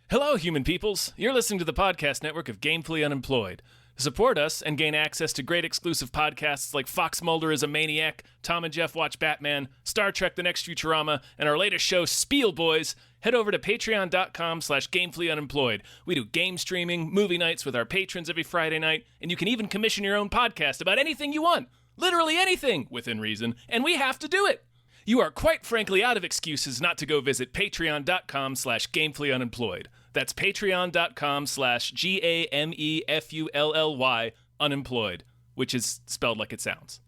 Hello, human peoples. You're listening to the podcast network of Gamefully Unemployed. To support us and gain access to great exclusive podcasts like Fox Mulder is a Maniac, Tom and Jeff Watch Batman, Star Trek The Next Futurama, and our latest show, Spiel Boys, head over to patreon.com/gamefullyunemployed. We do game streaming, movie nights with our patrons every Friday night, and you can even commission your own podcast about anything you want. Literally anything, within reason, and we have to do it. You are quite frankly out of excuses not to go visit patreon.com/gamefullyunemployed. That's patreon.com/GAMEFULLY unemployed, which is spelled like it sounds.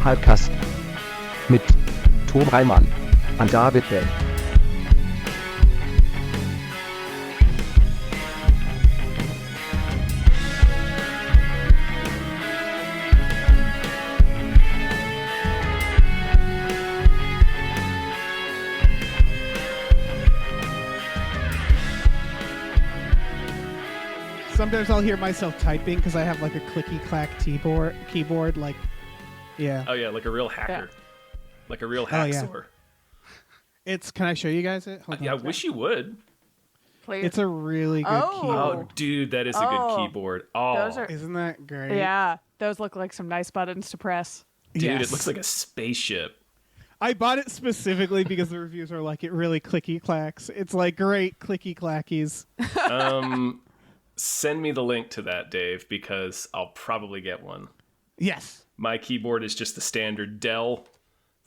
Hypecast mit Tom Reimann und David Bell. Sometimes I'll hear myself typing because I have like a clicky-clack keyboard, like, yeah. Oh yeah, like a real hacker. Yeah. Like a real Oh, yeah. hacksaw. Can I show you guys it? Hold on. I wish you would. Please. It's a really good Oh. keyboard. Oh, dude, that is a good keyboard. Oh, Those are- Isn't that great? Yeah, those look like some nice buttons to press. dude, Yes. it looks like a spaceship. I bought it specifically because the reviews are like, it really clicky-clacks. It's like great clicky-clackies. Send me the link to that, Dave, because I'll probably get one. Yes. My keyboard is just the standard Dell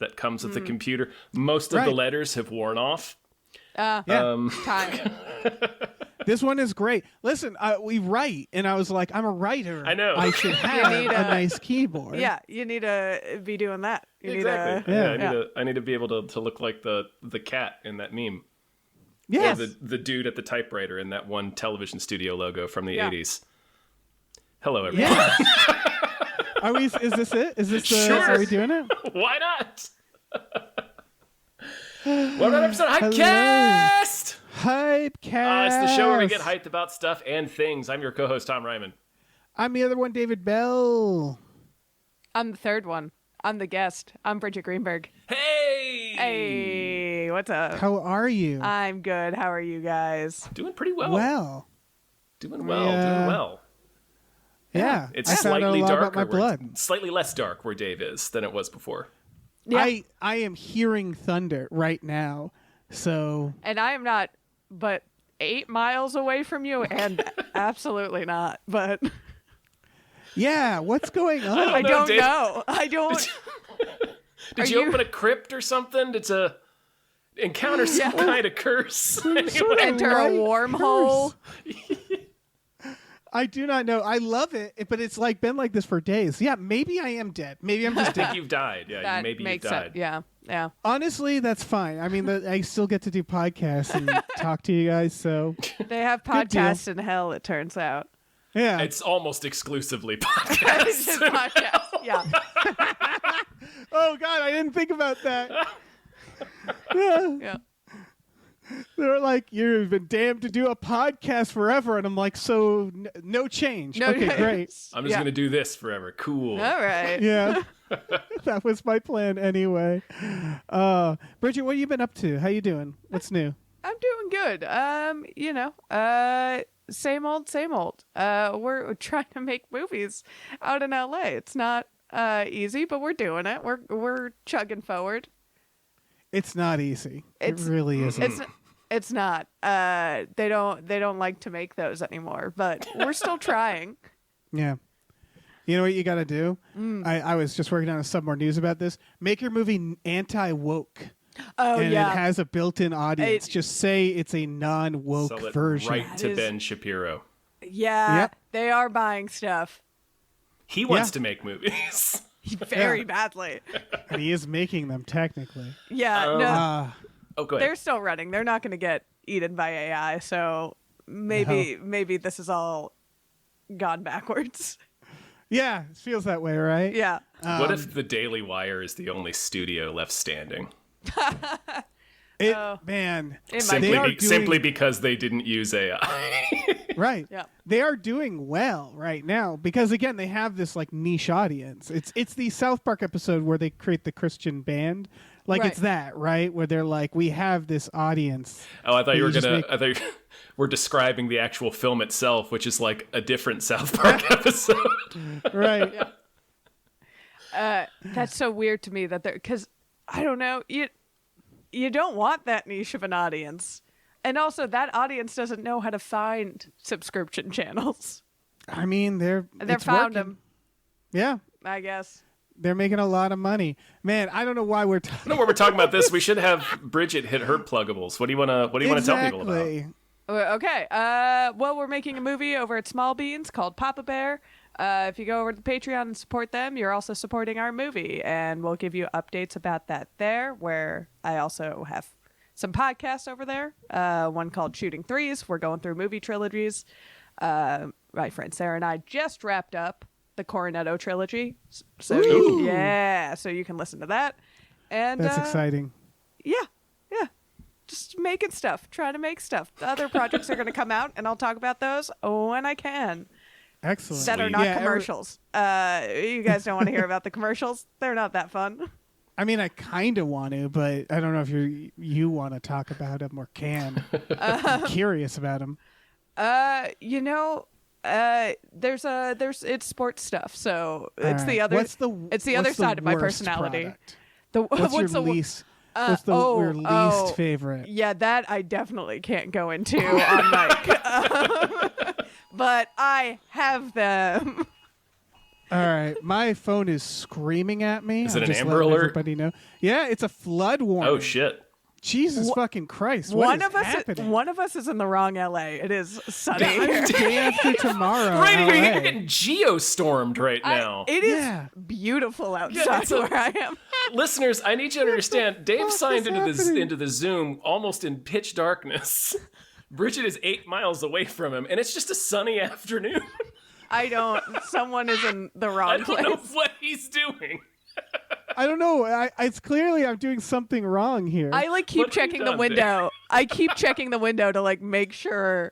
that comes with the computer. Most of the Right. letters have worn off. Yeah. Time. This one is great. Listen, we write, and I was like, I'm a writer. I know. I should have need a a- nice keyboard. Yeah, you need to be doing that. You Exactly. Need Yeah. I need to be able to look like the cat in that meme. Yes. The dude at the typewriter in that one television studio logo from the Yeah. 80s. Hello, everyone. Yeah. Are we? Is this it? Is this the? Sure. Are we doing it? Why not? 100% Hypecast! Hypecast. It's the show where we get hyped about stuff and things. I'm your co-host, Tom Ryman. I'm the other one, David Bell. I'm the third one. I'm the guest. I'm Bridgett Greenberg. Hey! Hey, what's up? How are you? I'm good. How are you guys? Doing pretty well. Well. Doing well. Yeah. It's I found out a slightly lot darker. about my blood. Slightly less dark where Dave is than it was before. Yeah. I am hearing thunder right now. So And I am not but 8 miles away from you, and absolutely not. But yeah, what's going on? I know, don't Dave. know. I don't. Did Are you you- open a crypt or something? Did you encounter some kind of curse? Sort of Enter a right wormhole. curse. I do not know. I love it, but it's like been like this for days. Yeah, maybe I am dead. Maybe I'm just I think dead. you've died. Yeah, That maybe you've makes died. sense. Yeah. Yeah. Honestly, that's fine. I mean, I still get to do podcasts and talk to you guys. So They have Good deal. podcasts in hell, it turns out. yeah. It's almost exclusively It's podcasts. just podcasts. Yeah. Oh God, I didn't think about that. Yeah. Yeah. They're like, you've been damned to do a podcast forever, and I'm like, so no change. No, Okay, great. I'm just Yeah. going to do this forever. Cool. All right. Yeah, that was my plan anyway. Bridgett, what have you been up to? How you doing? What's new? I'm doing good. Same old, same old. We're trying to make movies out in LA. It's not easy, but we're doing it. We're chugging forward. It's not easy. It's- it really isn't. It's not. They don't like to make those anymore, but we're still trying. Yeah. You know what you got to do? I was just working on some more news about this. Make your movie anti-woke. Oh and yeah. it has a built-in audience. It- Just say it's a non-woke Sell it version. right That to is- Ben Shapiro. Yeah. Yep. They are buying stuff He wants Yeah. to make movies. very badly. And he is making them technically. Yeah. No. Oh, go ahead. They're still running. They're not going to get eaten by AI. So maybe this is all gone backwards. Yeah, it feels that way, right? Yeah. What if the Daily Wire is the only studio left standing? Man, It might Simply, They are simply doing- because they didn't use AI. Right. Yeah. They are doing well right now because again they have this like niche audience. It's the South Park episode where they create the Christian band. Like Right. it's that, right? Where they're like, we have this audience. Oh, I thought you were just gonna. make- I thought we're describing the actual film itself, which is like a different South Park episode. Right. That's so weird to me that they're because I don't know you don't want that niche of an audience, and also that audience doesn't know how to find subscription channels. I mean, They're it's found working. them, Yeah. I guess. They're making a lot of money. Man, I don't know why we're talking. No, when we're talking about this, we should have Bridgett hit her pluggables. What do you want to tell people about? Exactly. Okay. Well, we're making a movie over at Small Beans called Papa Bear. If you go over to Patreon and support them, you're also supporting our movie, and we'll give you updates about that there. Where I also have some podcasts over there. One called Shooting Threes. We're going through movie trilogies. My friend Sarah and I just wrapped up the Cornetto trilogy. So Ooh. yeah, so you can listen to that. And That's exciting. yeah. Just making stuff, trying to make stuff. The other projects are going to come out, and I'll talk about those when I can. Excellent. That are Sweet. not Yeah, commercials. You guys don't want to hear about the commercials. They're not that fun. I mean, I kind of want to, but I don't know if you want to talk about them or can. I'm curious about them. It's sports stuff, so it's the other. What's the it's the other side of my worst personality. product? What's What's the your least? What's your least favorite? Yeah, that I definitely can't go into on mic. But I have them. All right, my phone is screaming at me. Is it I'm an just Amber letting Alert? Everybody know. Yeah, it's a flood warning. Oh shit! Jesus fucking Christ! What is happening? One of us is in the wrong LA. It is sunny here. Day after tomorrow. Right, LA. you're getting geostormed right now. It is Yeah. beautiful outside it's a- where I am. Listeners, I need you to understand. Dave fuck signed is into happening? the Zoom almost in pitch darkness. Bridgett is 8 miles away from him, and it's just a sunny afternoon. Someone is in the I wrong don't place. know what he's doing. I don't know. It's clearly I'm doing something wrong here. I like keep What have you checking the done, window. I keep checking the window to like make sure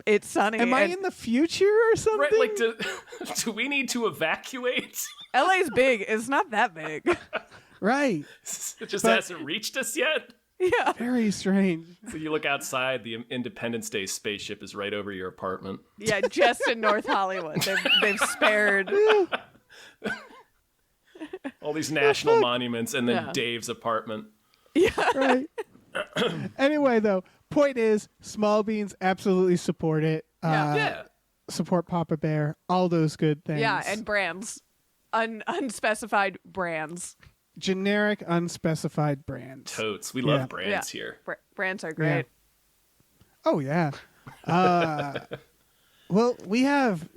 it's sunny. Am I and in the future or something? Right, like, do we need to evacuate? LA's big. It's not that big. Right. It just But- hasn't reached us yet. Yeah. Very strange. So you look outside, the Independence Day spaceship is right over your apartment. Yeah, just in North Hollywood. They've spared. All these national monuments, and then Yeah. Dave's apartment. Right. Anyway, though, point is, Small Beans absolutely support it. Yeah. Support Papa Bear. All those good things. Yeah, and brands. Unspecified brands. generic, unspecified brands. Totes. We love Yeah. brands here. Brands are great. Oh yeah. Well, we have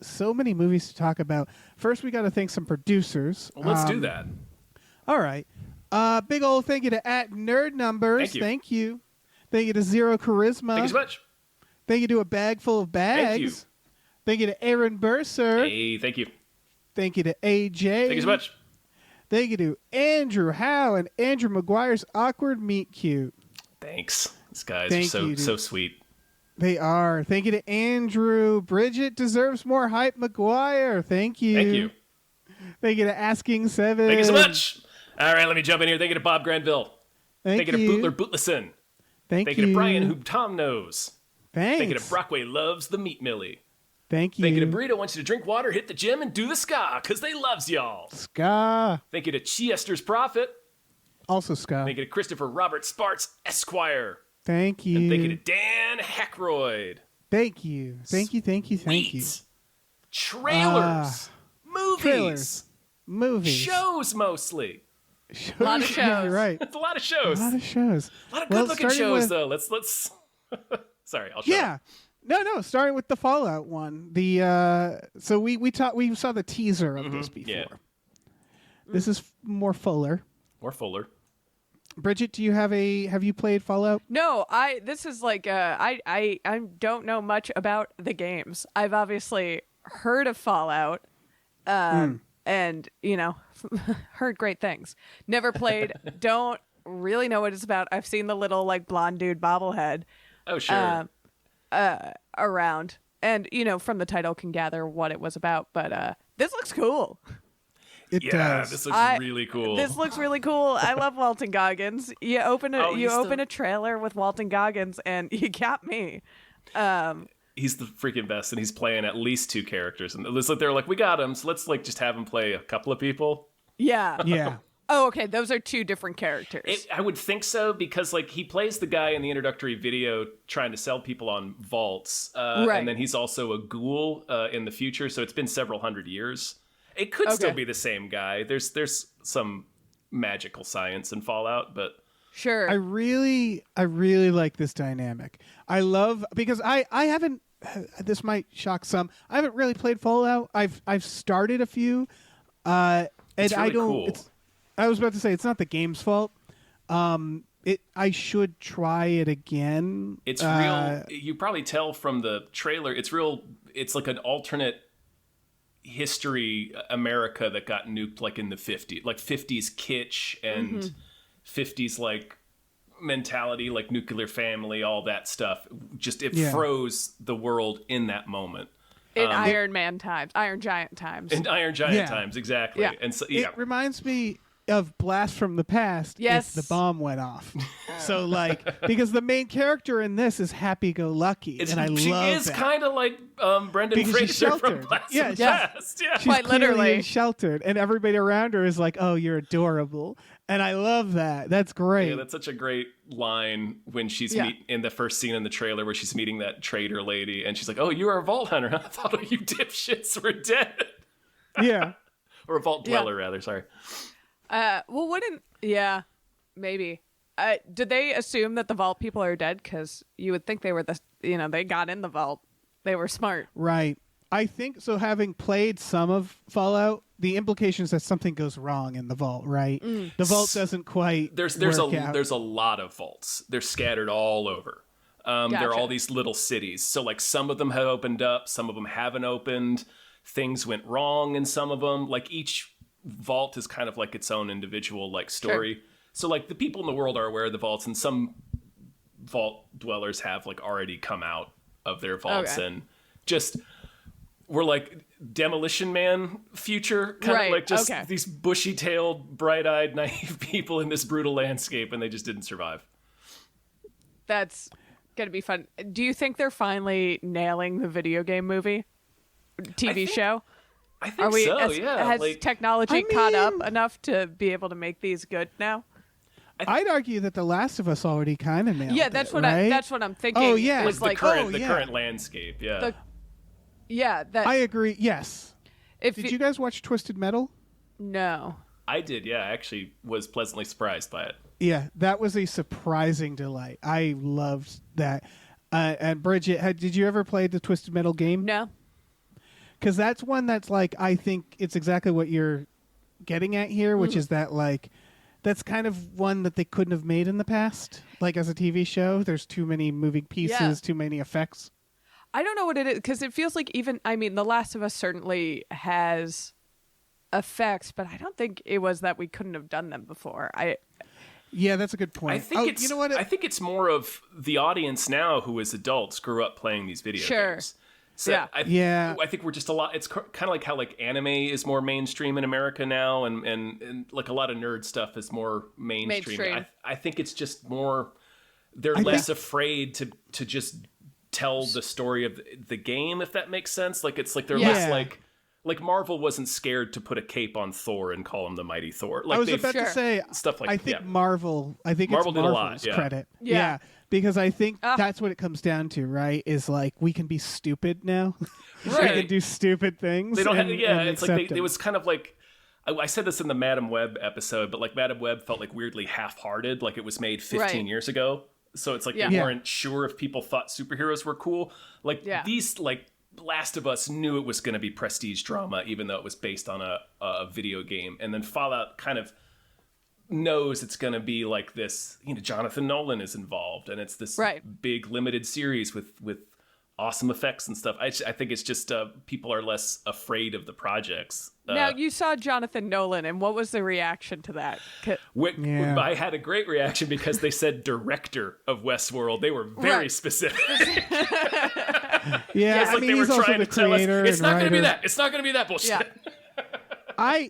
so many movies to talk about. First, we got to thank some producers. Well, let's do that. All right. Big old thank you to @NerdNumbers. Thank you. Thank you. Thank you to Zero Charisma. Thank you so much. Thank you to A Bag Full of Bags. Thank you. Thank you to Aaron Burser. Hey, thank you. Thank you to AJ. Thank you so much. Thank you to Andrew Howe and Andrew McGuire's Awkward Meet Cute. Thanks. These guys Thank are so you, dude. so sweet. They are. Thank you to Andrew. Bridgett deserves more hype. McGuire. Thank you. Thank you. Thank you to Asking Seven. Thank you so much. All right, let me jump in here. Thank you to Bob Granville. Thank you to Bootler Bootlesson. Thank Thank you to Brian, who Tom knows. Thanks. Thank you to Brockway loves the Meat Millie. Thank you. Thank you to Burrito wants you to drink water, hit the gym, and do the ska, because they loves y'all. Ska. Thank you to Chester's Prophet. Also Ska. Thank you to Christopher Robert Sparts, Esquire. Thank you. And thank you to Dan Hackroyd. Thank you. Thank you. Thank you. Thank you. Sweet. Trailers. Movies. Trailers. Movies. Shows mostly. Shows. A lot of Yeah, shows. you're right. It's a lot of shows. A lot of shows. A lot of Well, good-looking starting shows, with- though. Let's. Sorry, I'll shut Yeah. up. No. Starting with the Fallout one. The so we saw the teaser of this before. yeah. This is more fuller. More Fuller. Bridgett, have you played Fallout? No, this is like I don't know much about the games. I've obviously heard of Fallout, and heard great things. Never played. Don't really know what it's about. I've seen the little like blonde dude bobblehead. Oh, sure. around. And, from the title can gather what it was about. But this looks cool. It does. This looks really cool. This looks really cool. I love Walton Goggins. You open a trailer with Walton Goggins, and you got me. He's the freaking best, and he's playing at least 2 characters. And it's like they're like, we got him, so let's just have him play a couple of people. Yeah. Yeah. Oh, okay. Those are 2 different characters. I would think so, because he plays the guy in the introductory video trying to sell people on vaults, right. And then he's also a ghoul in the future. So it's been several hundred years. It could still be the same guy. There's some magical science in Fallout, but sure. I really like this dynamic. I love, because I haven't. This might shock some. I haven't really played Fallout. I've started a few, and it's really I don't. Cool. I was about to say it's not the game's fault. I should try it again. It's real. You probably tell from the trailer. It's real. It's like an alternate history America that got nuked like in the 50s, like 50s kitsch and 50s like mentality, like nuclear family, all that stuff. Just it froze the world in that moment. In Iron Giant times. In Iron Giant times, exactly. Yeah. And so, It reminds me of Blast from the Past. Yes. If the bomb went off. So because the main character in this is happy-go-lucky, and I love she is that. kind of like Brendan Because she's Fraser from sheltered. Blast Yeah, from the yeah. Past. Yeah. She's Quite clearly literally. sheltered, and everybody around her is like, "Oh, you're adorable," and I love that. That's great. Yeah, that's such a great line when she's in the first scene in the trailer where she's meeting that trader lady, and she's like, "Oh, you are a vault hunter. I thought all you dipshits were dead." Yeah. Or a vault dweller, rather. Sorry. Maybe. Did they assume that the vault people are dead? Because you would think they were they got in the vault. They were smart. Right. I think so. Having played some of Fallout, the implication is that something goes wrong in the vault, right? The vault doesn't quite. There's a lot of vaults. They're scattered all over. There are all these little cities. So like some of them have opened up, some of them haven't opened. Things went wrong in some of them. Like each vault is kind of like its own individual like story. Sure. So like the people in the world are aware of the vaults, and some vault dwellers have like already come out of their vaults and just we're like Demolition Man future, kind of like just these bushy-tailed, bright-eyed, naive people in this brutal landscape, and they just didn't survive. That's gonna be fun. Do you think they're finally nailing the video game movie TV show? I think so. Has technology caught up enough to be able to make these good now? I'd argue that The Last of Us already kind of nailed it. That's what right? that's what I'm thinking. Oh yeah, was the current landscape. Yeah, I agree. Yes. Did you guys watch Twisted Metal? No. I did. Yeah, I actually was pleasantly surprised by it. Yeah, that was a surprising delight. I loved that. And Bridgett, did you ever play the Twisted Metal game? No. Because that's one that's like, I think it's exactly what you're getting at here, which is that like, that's kind of one that they couldn't have made in the past. Like as a TV show, there's too many moving pieces, too many effects. I don't know what it is, because it feels like The Last of Us certainly has effects, but I don't think it was that we couldn't have done them before. Yeah, that's a good point. I think you know what? I think it's more of the audience now who, as adults, grew up playing these video games. So I think we're just a lot. It's kind of like how like anime is more mainstream in America now, and like a lot of nerd stuff is more mainstream. I think it's just more. They're less afraid to just tell the story of the game, if that makes sense. Like it's like they're less like Marvel wasn't scared to put a cape on Thor and call him the Mighty Thor. Like I was about to say stuff like I think Marvel. I think Marvel it's Marvel's did a lot, credit. Yeah. Because I think that's what it comes down to, right? Is like we can be stupid now. We can do stupid things. They don't and, it's like it was kind of like I said this in the Madam Web episode, but like Madam Web felt like weirdly half-hearted, like it was made 15 years ago. So it's like they weren't sure if people thought superheroes were cool. Like these like Last of Us knew it was going to be prestige drama, even though it was based on a video game. And then Fallout kind of knows it's going to be like this, Jonathan Nolan is involved, and it's this big limited series with awesome effects and stuff. I think it's just people are less afraid of the projects. Now, you saw Jonathan Nolan, and what was the reaction to that? I had a great reaction because they said director of Westworld. They were very specific. Yeah, it's like they were trying to tell us it's not going to be that. It's not going to be that bullshit.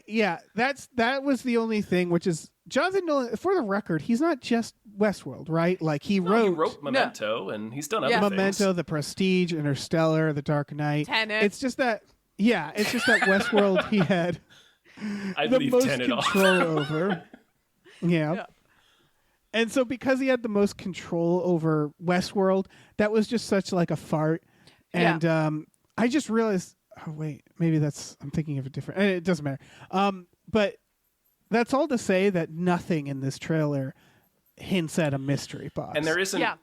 Yeah. That was the only thing, which is Jonathan Nolan. For the record, he's not just Westworld, right? Like he wrote Memento, and he's done other things. Memento, The Prestige, Interstellar, The Dark Knight. Tenet. It's just that Westworld he had the most control over. Yeah. And so because he had the most control over Westworld, that was just such like a fart. And I just realized, oh wait, maybe I'm thinking of a different. It doesn't matter. But that's all to say that nothing in this trailer hints at a mystery box. And there isn't. Yeah.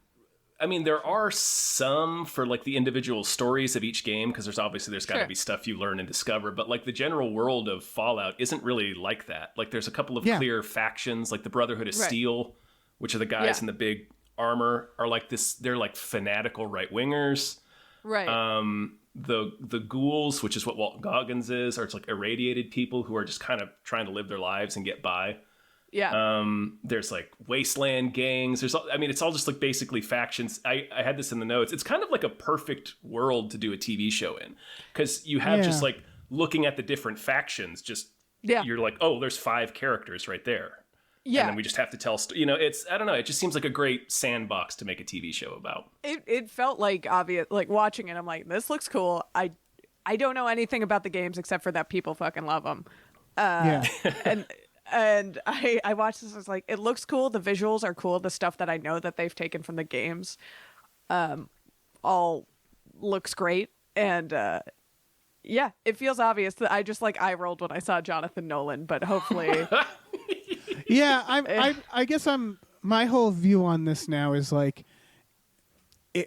I mean, there are some for like the individual stories of each game, because there's got to be stuff you learn and discover. But like the general world of Fallout isn't really like that. Like there's a couple of clear factions, like the Brotherhood of Steel, which are the guys in the big armor, are like this. They're like fanatical right wingers. Right. The ghouls, which is what Walt Goggins is, are it's like irradiated people who are just kind of trying to live their lives and get by. Yeah. There's like wasteland gangs. It's all just like basically factions. I had this in the notes. It's kind of like a perfect world to do a TV show in, because you have just like looking at the different factions. You're like, oh, there's 5 characters right there. Yeah. And then we just have to tell, I don't know. It just seems like a great sandbox to make a TV show about. It felt like obvious, like watching it. I'm like, this looks cool. I don't know anything about the games except for that people fucking love them. And I watched this. I was like, it looks cool. The visuals are cool. The stuff that I know that they've taken from the games, all looks great. And it feels obvious that I just like eye rolled when I saw Jonathan Nolan, but hopefully. Yeah, I guess my whole view on this now is like,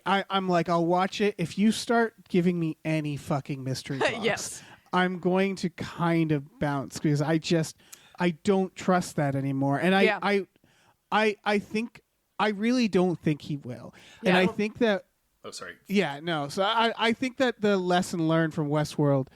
I'm like, I'll watch it if you start giving me any fucking mystery box. Yes. I'm going to kind of bounce because I don't trust that anymore. And I think I really don't think he will. Yeah. And I think that Oh, sorry. Yeah, no. So I think that the lesson learned from Westworld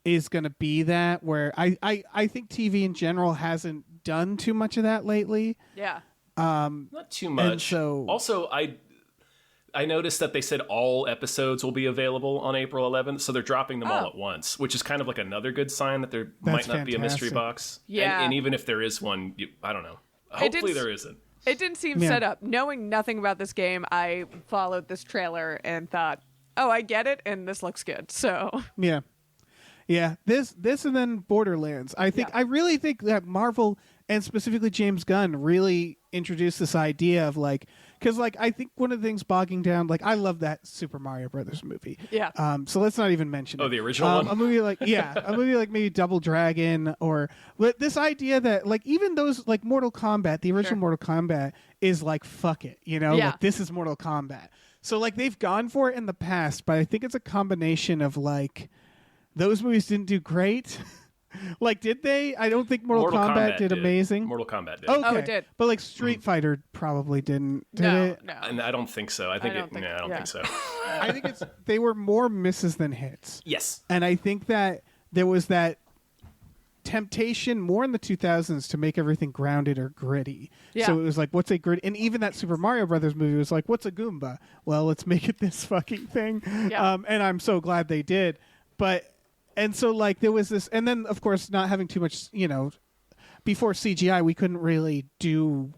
is going to be that where I think TV in general hasn't done too much of that lately. Yeah. Not too much. Also, I noticed that they said all episodes will be available on April 11th, so they're dropping them all at once, which is kind of like another good sign that there might not be a mystery box. Yeah. And even if there is one, I don't know. Hopefully there isn't. It didn't seem set up. Knowing nothing about this game, I followed this trailer and thought, oh, I get it, and this looks good. So yeah. This and then Borderlands. I really think that Marvel and specifically James Gunn really introduced this idea of like, because like I think one of the things bogging down, like I love that Super Mario Brothers movie. Yeah. So let's not even mention it. Oh, the original one. A movie like maybe Double Dragon or this idea that like even those like Mortal Kombat, the original Mortal Kombat is like fuck it, like this is Mortal Kombat. So like they've gone for it in the past, but I think it's a combination of like those movies didn't do great. Like, did they? I don't think Mortal Kombat did amazing. Mortal Kombat did. Okay. Oh, it did. But like Street Fighter probably did it? No. And I don't think so. I don't think so. I think they were more misses than hits. Yes. And I think that there was that temptation more in the 2000s to make everything grounded or gritty. Yeah. So it was like, what's a gritty? And even that Super Mario Brothers movie was like, what's a Goomba? Well, let's make it this fucking thing. Yeah. And I'm so glad they did. And so, like, there was this... And then, of course, not having too much, before CGI, we couldn't really do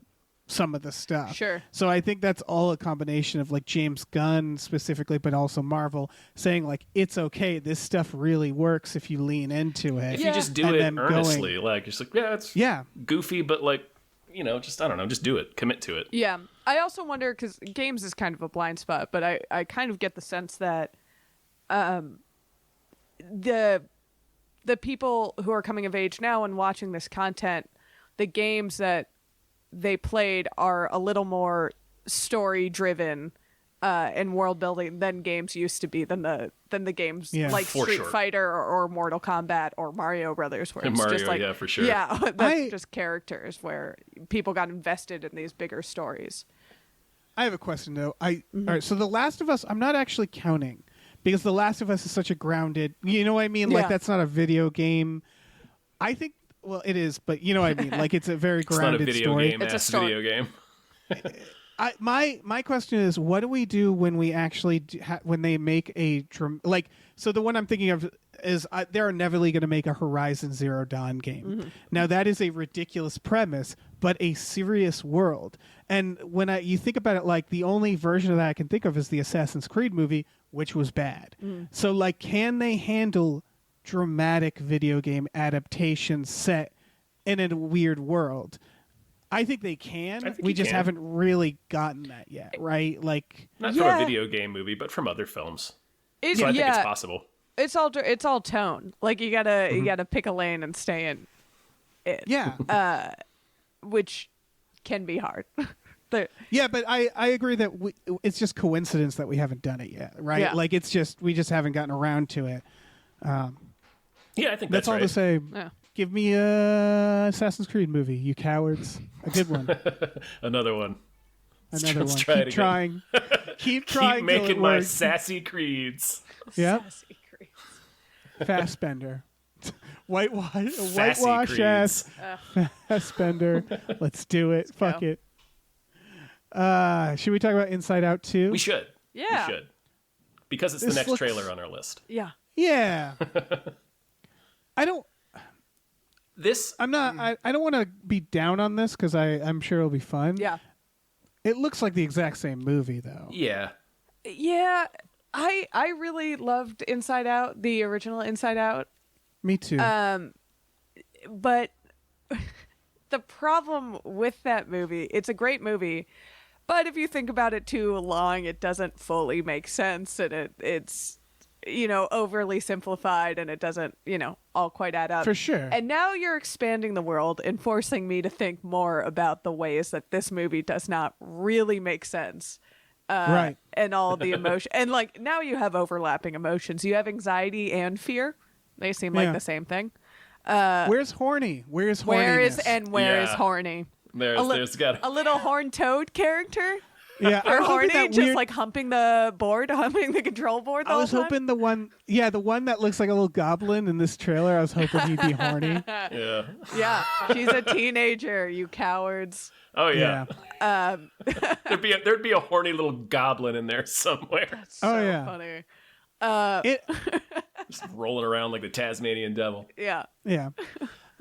some of the stuff. Sure. So I think that's all a combination of, like, James Gunn specifically, but also Marvel, saying, like, it's okay. This stuff really works if you lean into it. If you just do it earnestly. Like, just like, it's goofy, but, like, just, I don't know, just do it. Commit to it. Yeah. I also wonder, because games is kind of a blind spot, but I kind of get the sense that... the people who are coming of age now and watching this content, the games that they played are a little more story driven and world building than games used to be than the games like Street Fighter or Mortal Kombat or Mario Brothers, where it's just like for sure. Yeah, that's just characters where people got invested in these bigger stories. I have a question though. All right, so The Last of Us, I'm not actually counting because The Last of Us is such a grounded. You know what I mean? Like that's not a video game. I think. Well, it is, but you know what I mean. Like it's a very grounded it's not a video story. game. It's a It's a story. video game. My question is, what do we do when we actually when they make a so the one I'm thinking of is they're never going to make a Horizon Zero Dawn game. Now that is a ridiculous premise, but a serious world. And when you think about it, like the only version of that I can think of is the Assassin's Creed movie, which was bad. So like, can they handle dramatic video game adaptation set in a weird world? I think they can. We just haven't really gotten that yet, right? Like Not from a video game movie, but from other films. So I think it's possible. It's all tone. Like you gotta pick a lane and stay in it. Yeah. Which can be hard. Yeah, but I agree that it's just coincidence that we haven't done it yet, right? Yeah. Like it's just we just haven't gotten around to it. Yeah, I think That's all right. to say. Yeah. Give me a Assassin's Creed movie, you cowards. A good one. Another one. Another Let's one. try it Keep again. trying. Keep trying. Keep making till it my works. sassy creeds. Yep. Sassy Creed. Fassbender. Whitewash Sassy ass creeds. Fassbender. Let's do it. Fuck go. it. Should we talk about Inside Out 2? We should. Yeah. We should. Because it's This the next looks- trailer on our list. Yeah. Yeah. I don't This I'm not I don't want to be down on this cuz I'm sure it'll be fun. Yeah. It looks like the exact same movie though. Yeah. Yeah. I really loved Inside Out, the original Inside Out. Me too. But the problem with that movie, it's a great movie, but if you think about it too long, it doesn't fully make sense, and it's overly simplified, and it doesn't all quite add up. For sure. And now you're expanding the world and forcing me to think more about the ways that this movie does not really make sense. Right. And all the emotion, and like now you have overlapping emotions. You have anxiety and fear. They seem like Yeah. the same thing. Where's horny? Where's horniness? Where is Yeah. horny? There's got A little horned toad character Yeah, for I was hoping horny, that just weird- like humping the board, humping the control board the I whole was time. hoping the one that looks like a little goblin in this trailer. I was hoping he'd be horny. yeah. Yeah, she's a teenager, you cowards. Oh yeah. Yeah. There'd be a horny little goblin in there somewhere. So Oh, yeah. funny. It Just rolling around like the Tasmanian devil. Yeah. yeah.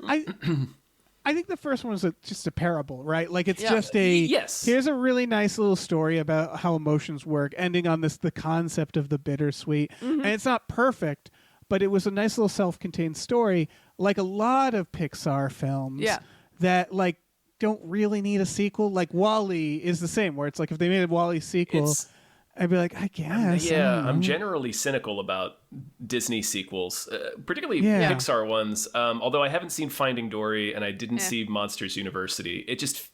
I think the first one was just a parable, right? Like it's Yeah. just a Yes. Here's a really nice little story about how emotions work, ending on the concept of the bittersweet. And it's not perfect, but it was a nice little self-contained story, like a lot of Pixar films. Yeah. That like don't really need a sequel. Like WALL-E is the same, where it's like if they made a WALL-E sequel, It's- I'd be like, I guess. I Yeah, don't know. I'm generally cynical about Disney sequels, particularly Yeah. Pixar ones. Although I haven't seen Finding Dory and I didn't see Monsters University. It just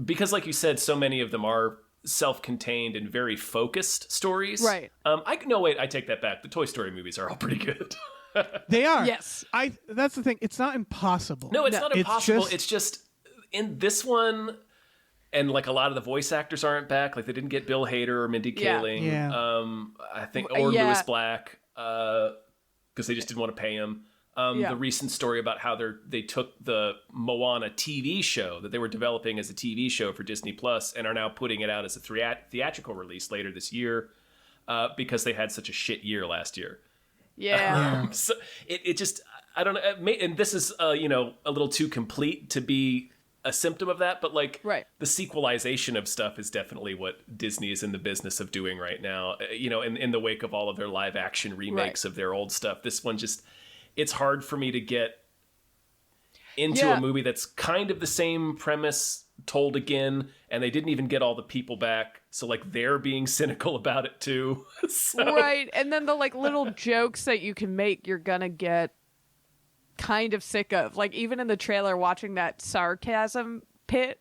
because, like you said, so many of them are self-contained and very focused stories. Right. I take that back. The Toy Story movies are all pretty good. They are. Yes. That's the thing. It's not impossible. No, it's not impossible. just- It's just in this one, and like a lot of the voice actors aren't back. Like they didn't get Bill Hader or Mindy Yeah. Kaling. Yeah. I think or Yeah. Louis Black because they just didn't want to pay him. Yeah. The recent story about how they took the Moana TV show that they were developing as a TV show for Disney Plus and are now putting it out as a theatrical release later this year because they had such a shit year last year. Yeah. So it just I don't know, and this is a little too complete to be a symptom of that, but like Right. the sequelization of stuff is definitely what Disney is in the business of doing right now. In the wake of all of their live action remakes of their old stuff, this one it's hard for me to get into Yeah. a movie that's kind of the same premise told again, and they didn't even get all the people back, so like they're being cynical about it too. So- Right. And then the like little jokes that you can make, you're gonna get kind of sick of. Like even in the trailer, watching that sarcasm pit.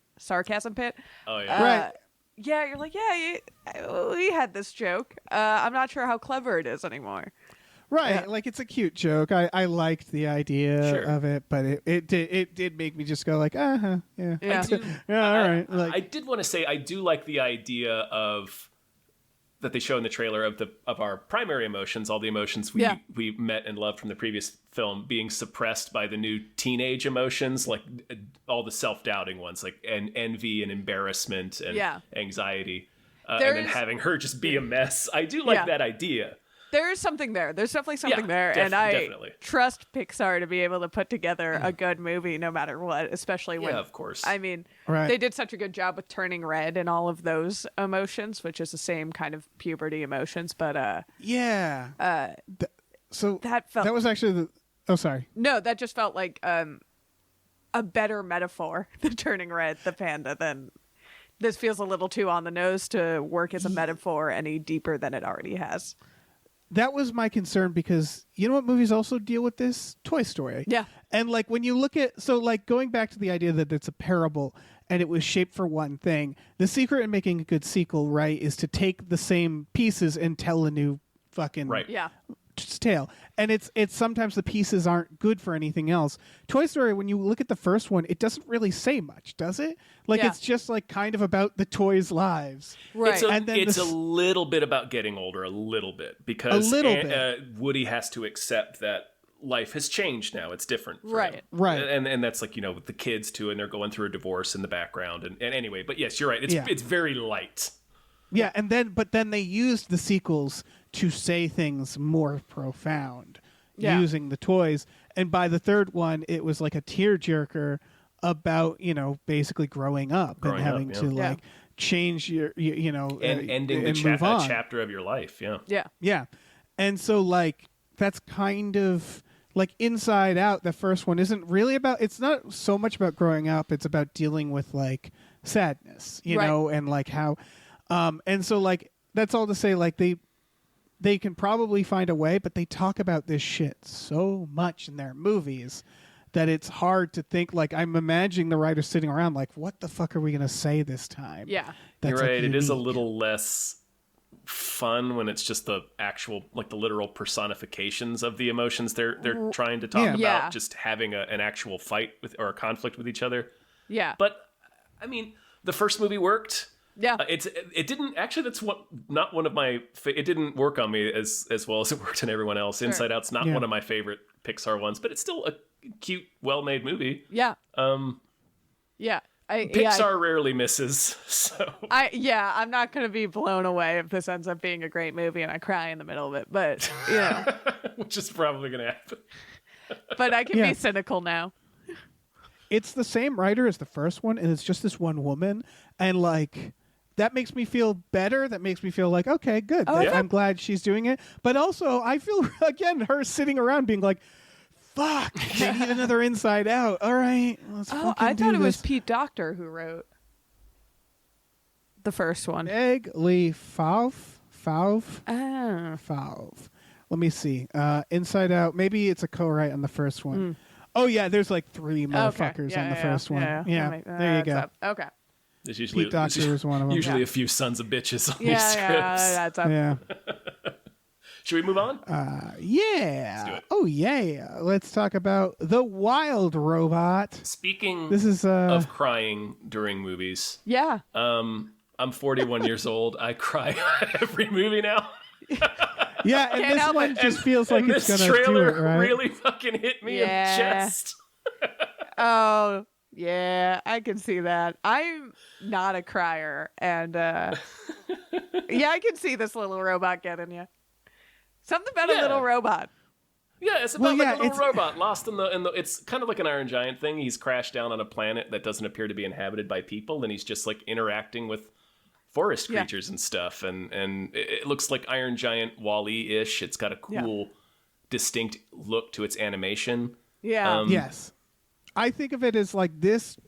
Oh yeah. Right. Yeah, you're like, we had this joke. I'm not sure how clever it is anymore. Right, like it's a cute joke. I liked the idea of it, but it did make me just go like, yeah. Yeah. Yeah, all right. Like, I did want to say I do like the idea of that they show in the trailer of our primary emotions, all the emotions we met and loved from the previous film, being suppressed by the new teenage emotions, like all the self-doubting ones, like envy and embarrassment and anxiety, and then having her just be a mess. I do like that idea. There is something there. There's definitely something there. And I trust Pixar to be able to put together a good movie no matter what, especially when... Yeah, of course. I mean, they did such a good job with Turning Red and all of those emotions, which is the same kind of puberty emotions, but... so that felt... That was actually the... Oh, sorry. No, that just felt like a better metaphor than Turning Red, the panda, than... This feels a little too on the nose to work as a metaphor any deeper than it already has. That was my concern because you know what movies also deal with this? Toy Story. Yeah. And like when you look at, so like going back to the idea that it's a parable and it was shaped for one thing, the secret in making a good sequel, right, is to take the same pieces and tell a new fucking tale. And it's sometimes the pieces aren't good for anything else. Toy Story, when you look at the first one, it doesn't really say much, does it? Like it's just like kind of about the toys' lives. Right. It's a little bit about getting older, a little bit, because Woody has to accept that life has changed now. It's different. For him. Right. And that's like, with the kids too, and they're going through a divorce in the background. And anyway, but yes, you're right. It's very light. Yeah, but then they used the sequels to say things more profound using the toys. And by the third one, it was like a tearjerker about, basically growing up and having to change your, and ending and the chapter of your life. Yeah. Yeah. Yeah. And so like, that's kind of like Inside Out. The first one isn't really about, it's not so much about growing up. It's about dealing with like sadness, you know, and like how, and so like, that's all to say, like they can probably find a way, but they talk about this shit so much in their movies that it's hard to think. Like, I'm imagining the writers sitting around like, what the fuck are we going to say this time? Yeah. That's You're right. like, it is a little less fun when it's just the actual, like the literal personifications of the emotions they're trying to talk about, just having an actual fight with or a conflict with each other. Yeah. But, I mean, the first movie worked. Yeah, it didn't actually. That's not one of my. It didn't work on me as well as it worked on everyone else. Sure. Inside Out's not one of my favorite Pixar ones, but it's still a cute, well-made movie. Yeah. Pixar rarely misses. So I'm not gonna be blown away if this ends up being a great movie and I cry in the middle of it. But which is probably gonna happen. But I can be cynical now. It's the same writer as the first one, and it's just this one woman, and like. That makes me feel better. That makes me feel like, okay, good. I'm glad she's doing it. But also, I feel, again, her sitting around being like, fuck, they need another Inside Out. All right, let's fucking I thought do it was this. Pete Docter who wrote the first one. Egg, Leaf, Fauve. Oh. Let me see. Inside Out. Maybe it's a co-write on the first one. Oh, yeah, there's like 3 motherfuckers on the first one. Yeah, there you go. Okay. There's usually Pete Docter was one of them. Usually a few sons of bitches on these scripts. That's up. Yeah. Should we move on? Yeah. Let's do it. Oh, yeah. Let's talk about The Wild Robot. Speaking This is of crying during movies, Yeah. I'm 41 years old. I cry every movie now. Yeah, and Can't this help one it. just feels like it's this going to do trailer it, right? really fucking hit me in the chest. Oh, yeah, I can see that. I'm not a crier, and I can see this little robot getting you. Something about a little robot. Yeah, it's about like a little robot lost in the. It's kind of like an Iron Giant thing. He's crashed down on a planet that doesn't appear to be inhabited by people, and he's just like interacting with forest creatures and stuff. And it looks like Iron Giant Wall-E-ish. It's got a cool, distinct look to its animation. Yeah. Yes. I think of it as like this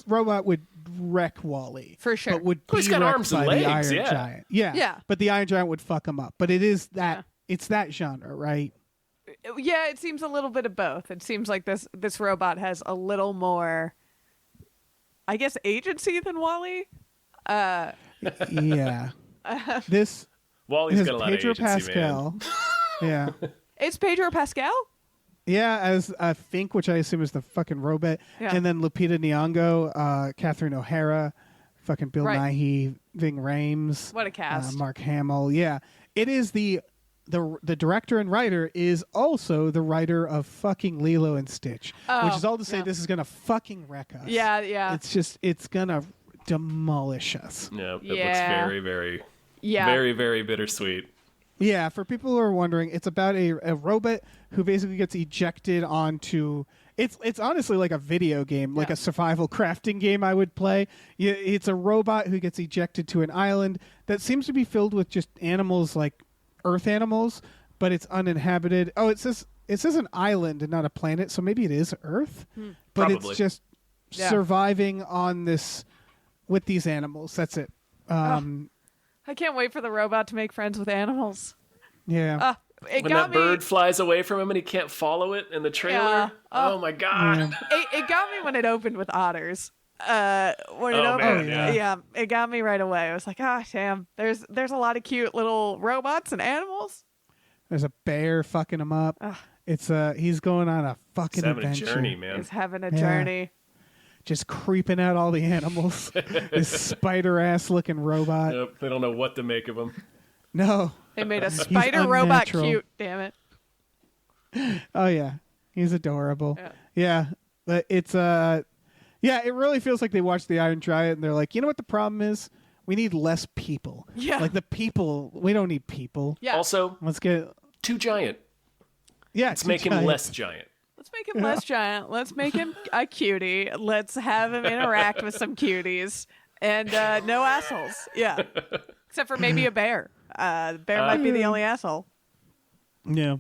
robot would wreck Wall-E. For sure. But would Well, be he's got wrecked arms by and the legs, Iron Giant. Yeah. Yeah. But the Iron Giant would fuck him up. But it is that it's that genre, right? Yeah, it seems a little bit of both. It seems like this robot has a little more, I guess, agency than Wall-E. Yeah. This Wally's has got a lot Pedro of agency, Pascal. man. Yeah. It's Pedro Pascal. Yeah, as Fink, which I assume is the fucking robot, Yeah. and then Lupita Nyong'o, Catherine O'Hara, fucking Bill Right. Nighy, Ving Rhames, What a cast. Mark Hamill. Yeah, it is the director and writer is also the writer of fucking Lilo and Stitch, which is all to say yeah. this is gonna fucking wreck us. Yeah. It's gonna demolish us. Yeah, it looks Yeah. very, very, Yeah. very, very bittersweet. Yeah, for people who are wondering, it's about a robot who basically gets ejected onto. It's honestly like a video game, like Yeah. a survival crafting game I would play. It's a robot who gets ejected to an island that seems to be filled with just animals, like Earth animals, but it's uninhabited. Oh, it says an island and not a planet, so maybe it is Earth, but Probably. it's just Yeah. surviving on this with these animals. That's it. I can't wait for the robot to make friends with animals. Yeah. It When got that me. bird flies away from him and he can't follow it in the trailer. Yeah. Oh my god. It got me when it opened with otters. When it Oh, opened, man, yeah. it got me right away. I was like, oh damn, there's a lot of cute little robots and animals. There's a bear fucking him up. Ugh. It's he's going on a fucking It's having a adventure. journey, man. He's having a Yeah. journey. Just creeping out all the animals. This spider ass looking robot. Yep, they don't know what to make of him. No. They made a spider robot unnatural. cute. Damn it. Oh yeah. He's adorable. Yeah. Yeah. But it's yeah, it really feels like they watched the Iron Giant and they're like, you know what the problem is? We need less people. Yeah. Like the people we don't need people. Yeah. Also, Let's get too giant. yeah, Let's too make him giant. less giant. Let's make him less giant. Let's make him a cutie. Let's have him interact with some cuties. And no assholes. Yeah. Except for maybe a bear. The bear might be the only asshole. Yeah.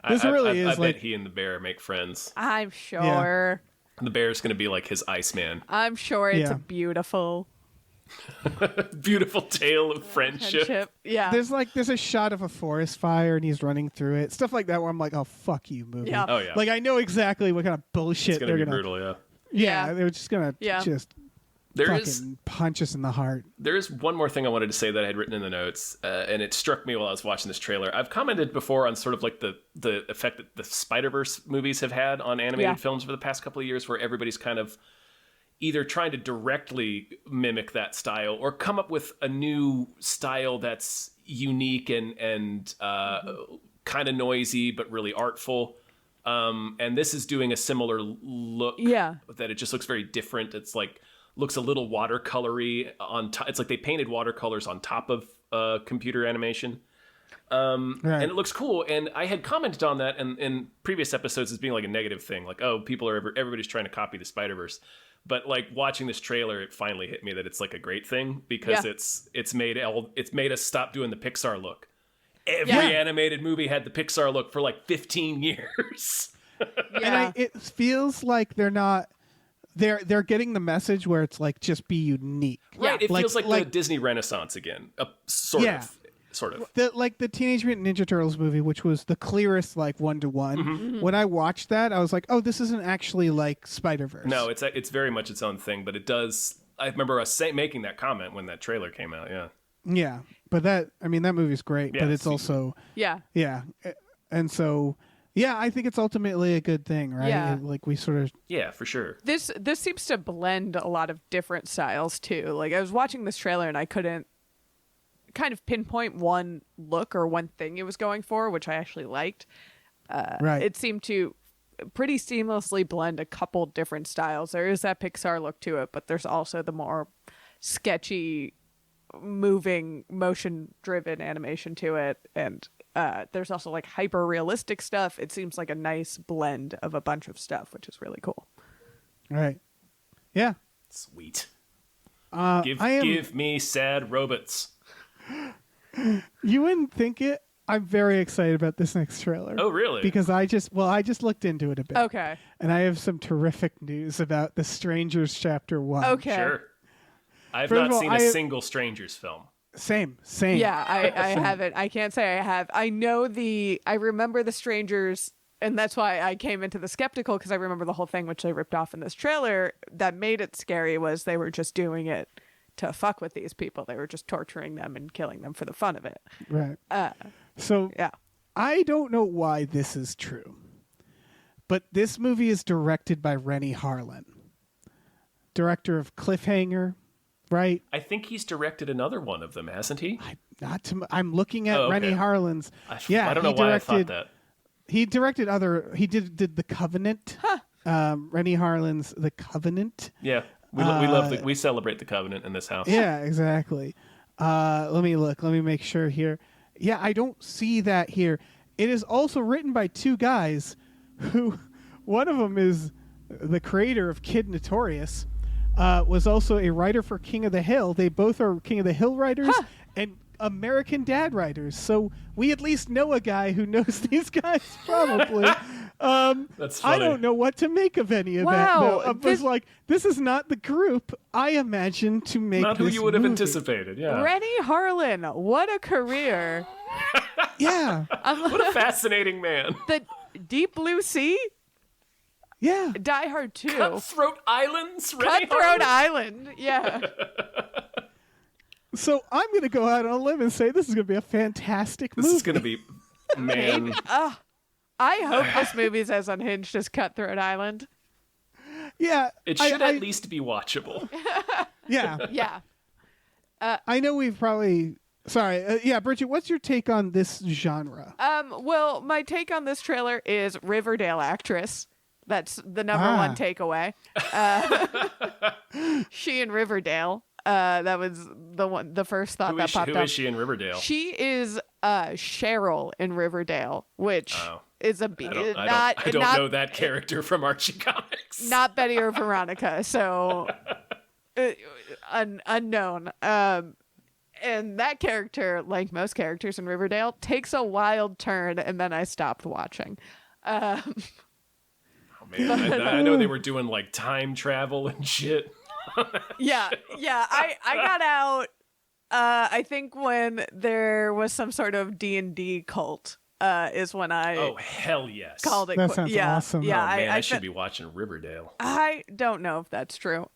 This really I is like bet he and the bear make friends. I'm sure. The bear's going to be like his Iceman. I'm sure it's Yeah. a beautiful Beautiful tale of friendship. friendship. Yeah. there's a shot of a forest fire and he's running through it. Stuff like that where I'm like, oh fuck you, movie. Yeah. Oh, yeah. Like I know exactly what kind of bullshit It's going to they're be gonna. brutal, yeah. Yeah, Yeah. they're just gonna Yeah. just There fucking is punch us in the heart. There is one more thing I wanted to say that I had written in the notes, and it struck me while I was watching this trailer. I've commented before on sort of like the effect that the Spider-Verse movies have had on animated Yeah. films for the past couple of years, where everybody's kind of either trying to directly mimic that style or come up with a new style that's unique and kind of noisy but really artful. And this is doing a similar look. Yeah. That it just looks very different. It's like looks a little watercolory on top. It's like they painted watercolors on top of computer animation. Right. And it looks cool. And I had commented on that in previous episodes as being like a negative thing. Like, oh, everybody's trying to copy the Spider-Verse. But like watching this trailer, it finally hit me that it's like a great thing because Yeah. it's made us stop doing the Pixar look. Every Yeah. animated movie had the Pixar look for like 15 years. Yeah. And it feels like they're not. They're getting the message where it's like just be unique. Right. It Like- feels like the like- Disney Renaissance again. Sort Yeah. of. Sort of. The Teenage Mutant Ninja Turtles movie, which was the clearest like 1-to-1. Mm-hmm. When I watched that, I was like, oh, this isn't actually like Spider-Verse. No, it's very much its own thing, but it does. I remember us making that comment when that trailer came out. Yeah. Yeah, but that movie's great, Yeah, but it's it's- also yeah. yeah, and so yeah, I think it's ultimately a good thing, right? Yeah. Like we sort of Yeah, for sure. This seems to blend a lot of different styles too. Like I was watching this trailer and I couldn't kind of pinpoint one look or one thing it was going for, which I actually liked. right. It seemed to pretty seamlessly blend a couple different styles. There is that Pixar look to it, but there's also the more sketchy, moving, motion-driven animation to it, and there's also like hyper-realistic stuff. It seems like a nice blend of a bunch of stuff, which is really cool. right. Yeah. Sweet. I am. Give me sad robots. You wouldn't think it. I'm very excited about this next trailer. Oh, really? Because I just looked into it a bit. Okay. And I have some terrific news about The Strangers Chapter 1. Okay. Sure. I've First of not all, seen a single Strangers film. Same. Yeah, I haven't. I can't say I have. I remember the Strangers, and that's why I came into the skeptical, because I remember the whole thing which they ripped off in this trailer that made it scary was they were just doing it to fuck with these people. They were just torturing them and killing them for the fun of it. Right. So Yeah. I don't know why this is true, but this movie is directed by Rennie Harlin, director of Cliffhanger, right? I think he's directed another one of them, hasn't he? I'm looking at Rennie Harlin's. I don't know why I thought that. He directed other. He did The Covenant. Rennie Harlin's The Covenant. Yeah, we celebrate The Covenant in this house. Yeah, exactly. Let me look. Let me make sure here. Yeah, I don't see that here. It is also written by two guys who, one of them is the creator of Kid Notorious, was also a writer for King of the Hill. They both are King of the Hill writers and American Dad writers. So we at least know a guy who knows these guys probably. That's funny. I don't know what to make of any of that. No, I was like, this is not the group I imagined to make not who this you would have movie. anticipated. Yeah, Rennie Harlin, what a career! Yeah, what a fascinating man. The Deep Blue Sea, yeah. Die Hard 2, Cutthroat Islands, Rennie Cutthroat Harlin? Island. Yeah. So I'm going to go out on a limb and say this is going to be a fantastic movie. This is going to be, man. I hope this movie's as unhinged as Cutthroat Island. Yeah, It should at least be watchable. Yeah, Yeah. I know we've probably. Sorry, yeah, Bridget. What's your take on this genre? Well, my take on this trailer is Riverdale actress. That's the number one takeaway. She in Riverdale. That was the first thought that popped up. Who is she in Riverdale? She is Cheryl in Riverdale, which is a B. I don't know that character from Archie Comics. Not Betty or Veronica, so unknown. And that character, like most characters in Riverdale, takes a wild turn, and then I stopped watching. Oh man, I know they were doing like time travel and shit. Yeah. I got out. I think when there was some sort of D&D cult is when I Oh hell yes. called it. That sounds awesome. Yeah, Oh man, I should fe- be watching Riverdale. I don't know if that's true.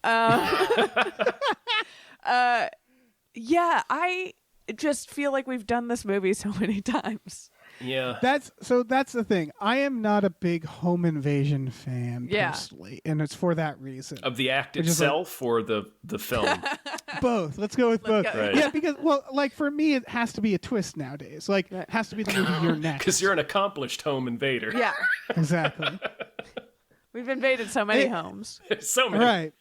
Yeah, I just feel like we've done this movie so many times. Yeah. That's the thing. I am not a big home invasion fan personally, and it's for that reason. Of the act Which is itself or the film? Both. Let's go with both. go. Right. Yeah, because like for me, it has to be a twist nowadays. Like, it has to be the movie you're next. Because you're an accomplished home invader. Yeah, Exactly. we've invaded so many homes. So many. Right.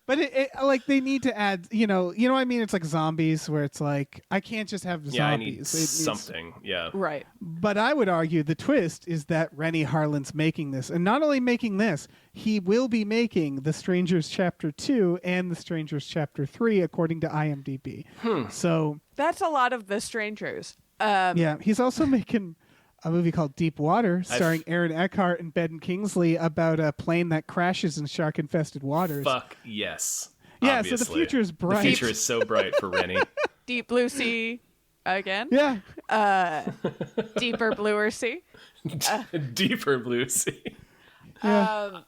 But it like they need to add, you know what I mean? It's like zombies, where it's like I can't just have zombies. Yeah, I need It needs- something. Yeah. Right. But I would argue the twist is that Rennie Harlin's making this, and not only making this, he will be making The Strangers Chapter 2 and The Strangers Chapter 3, according to IMDb. So That's a lot of The Strangers. yeah, he's also making a movie called Deep Water, starring Aaron Eckhart and Ben Kingsley, about a plane that crashes in shark-infested waters. Fuck yes. Yeah, Obviously. so the future is bright. The future is so bright for Rennie. Deep Blue Sea again. Yeah, Deeper Bluer Sea. Deeper blue sea. yeah.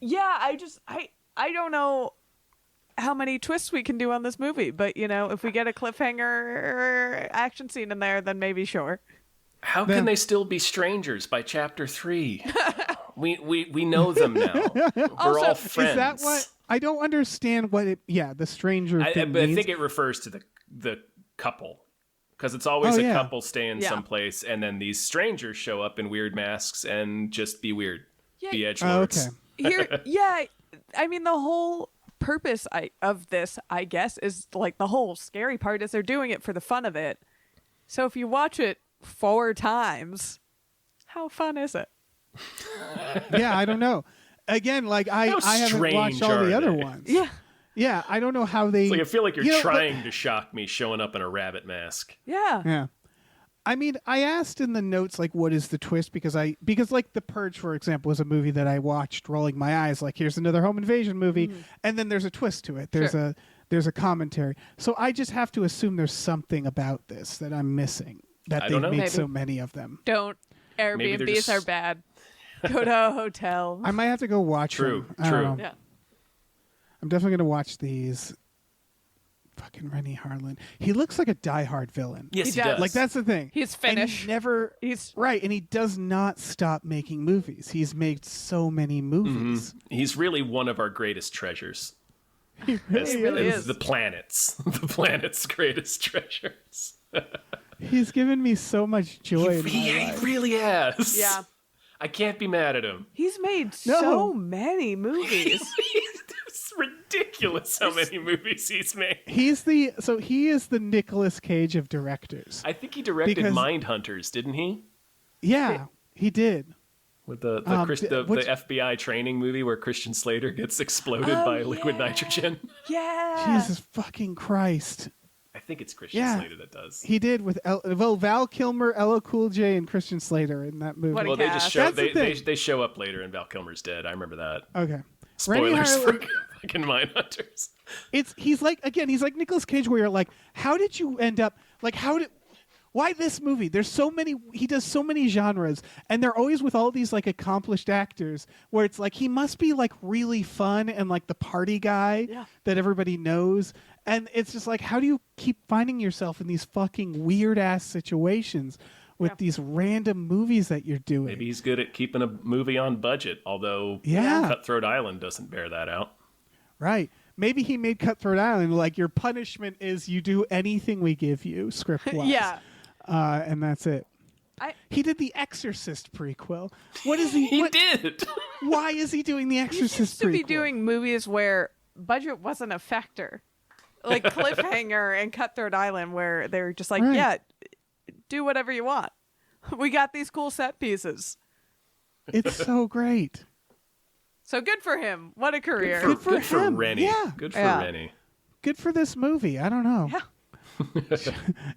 Yeah, I don't know how many twists we can do on this movie, but if we get a cliffhanger action scene in there, then maybe sure. How can they still be strangers by chapter 3? We know them now. We're all friends. Is that what? I don't understand what it. Yeah, the stranger thing but I means. think it refers to the couple, because it's always a couple staying someplace, and then these strangers show up in weird masks and just be weird, be edgelords. okay. Here, I mean, the whole purpose of this, I guess, is like the whole scary part is they're doing it for the fun of it. So if you watch it 4 times, how fun is it? Yeah, I don't know. Again, like I haven't watched all the other ones. Yeah, I don't know how they. It's like I feel like you're trying to shock me, showing up in a rabbit mask. Yeah. I mean, I asked in the notes, like, what is the twist? Because like The Purge, for example, was a movie that I watched rolling my eyes, like, here's another home invasion movie, and then there's a twist to it. There's a commentary. So I just have to assume there's something about this that I'm missing, that they've made so many of them. Don't. Airbnbs are bad. Go to a hotel. I might have to go watch them. True. Yeah. I'm definitely going to watch these. fucking Rennie Harlan. He looks like a diehard villain. Yes, He he does. does. Like that's the thing. He's And Finnish. he never. He's Right, and he does not stop making movies. He's made so many movies. He's really one of our greatest treasures. He really, really is. is. The planets. The planet's greatest treasures. He's given me so much joy in my He life. really has. Yeah. I can't be mad at him. He's made No. so many movies. It's ridiculous how many movies he's made. He is the Nicolas Cage of directors. I think he directed Because- Mindhunters, didn't he? Yeah, he did. With the which- FBI training movie where Christian Slater gets exploded by liquid nitrogen. Yeah. Jesus fucking Christ. I think it's Christian Yeah. Slater that does. He did with Val Kilmer, Ella Cool J, and Christian Slater in that movie. What a Well, they just cast. show That's the thing. they show up later and Val Kilmer's dead. I remember that. Okay. Rennie Spoilers for Harlan, fucking Mindhunters. he's like Nicolas Cage where you're like, how did you end up why this movie? There's so many he does so many genres and they're always with all these like accomplished actors where it's like he must be like really fun and like the party guy that everybody knows. And it's just like, how do you keep finding yourself in these fucking weird ass situations with these random movies that you're doing? Maybe he's good at keeping a movie on budget, although Yeah. Cutthroat Island doesn't bear that out. Right. Maybe he made Cutthroat Island like your punishment is you do anything we give you script wise. Yeah. And that's it. I- He did the Exorcist prequel. What is he? He did. Why is he doing the He Exorcist used to be prequel? doing movies where budget wasn't a factor. Like Cliffhanger and Cutthroat Island where they're just like, Right. yeah, do whatever you want. We got these cool set pieces. It's so great. So good for him. What a career. Good for him. Rennie. Yeah. Good for Yeah. Rennie. Good for this movie. I don't know. Yeah.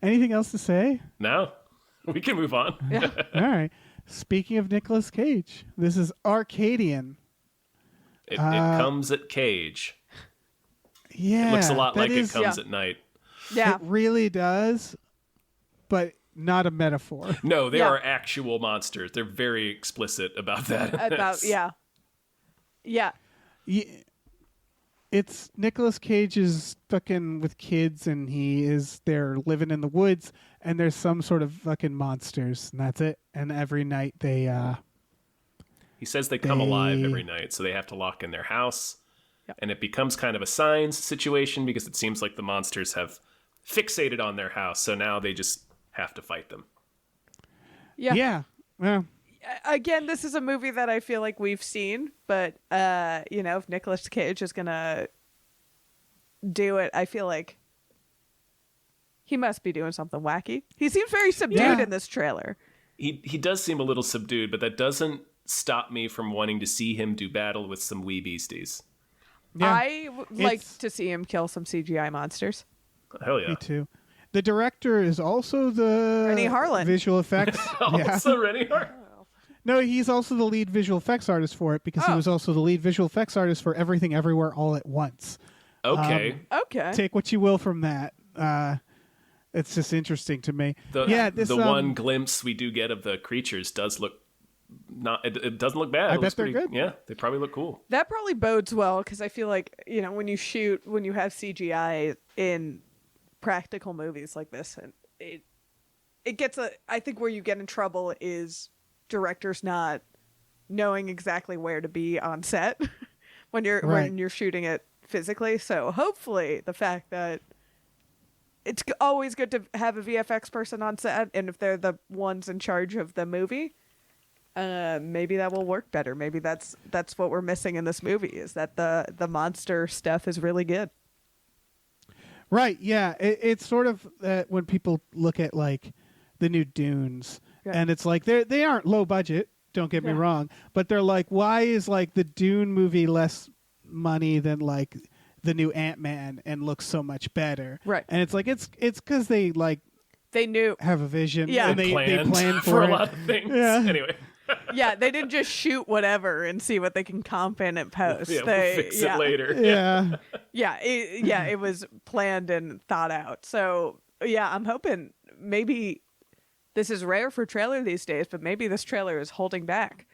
Anything else to say? No, we can move on. Yeah. All right. Speaking of Nicolas Cage, this is Arcadian. It comes at Cage. Yeah. It looks a lot that like is- it comes yeah. at night. Yeah. It really does, but not a metaphor. No, they Yeah. are actual monsters. They're very explicit about that. in About, this. yeah. Yeah. It's Nicolas Cage is fucking with kids and they're living in the woods and there's some sort of fucking monsters and that's it. And every night they He says they come alive every night, so they have to lock in their house. Yep. And it becomes kind of a signs situation because it seems like the monsters have fixated on their house, so now they just have to fight them. Yeah. Well, Again, this is a movie that I feel like we've seen, but if Nicolas Cage is gonna do it, I feel like he must be doing something wacky. He seems very subdued Yeah. in this trailer. He does seem a little subdued, but that doesn't stop me from wanting to see him do battle with some wee beasties. yeah, I would like It's- to see him kill some CGI monsters. Hell yeah. me too. The director is also the Rennie Harlan. visual effects. yeah. Also, Rennie Hart. No, he's also the lead visual effects artist for it because he Oh. was also the lead visual effects artist for Everything Everywhere All at Once. Okay. Okay. Take what you will from that. It's just interesting to me. The one glimpse we do get of the creatures does look it doesn't look bad. I It bet looks they're pretty, good. Yeah, they probably look cool. That probably bodes well because I feel like, when you have CGI in practical movies like this, and it gets I think where you get in trouble is directors not knowing exactly where to be on set when you're shooting it physically. So hopefully the fact that it's always good to have a VFX person on set, and if they're the ones in charge of the movie, maybe that will work better. Maybe that's what we're missing in this movie, is that the monster stuff is really good. Right, yeah. It's sort of when people look at like the new Dunes, Yeah. and it's like they aren't low budget. Don't get me Yeah. wrong, but they're like, why is like the Dune movie less money than like the new Ant-Man and looks so much better? Right. And it's like it's because they like They knew, have a vision. Yeah. and they plan for a it. lot of things. Yeah. Anyway, yeah, they didn't just shoot whatever and see what they can comp in and post. yeah, they, we'll fix it later. Yeah, it was planned and thought out. So yeah, I'm hoping maybe this is rare for trailer these days, but maybe this trailer is holding back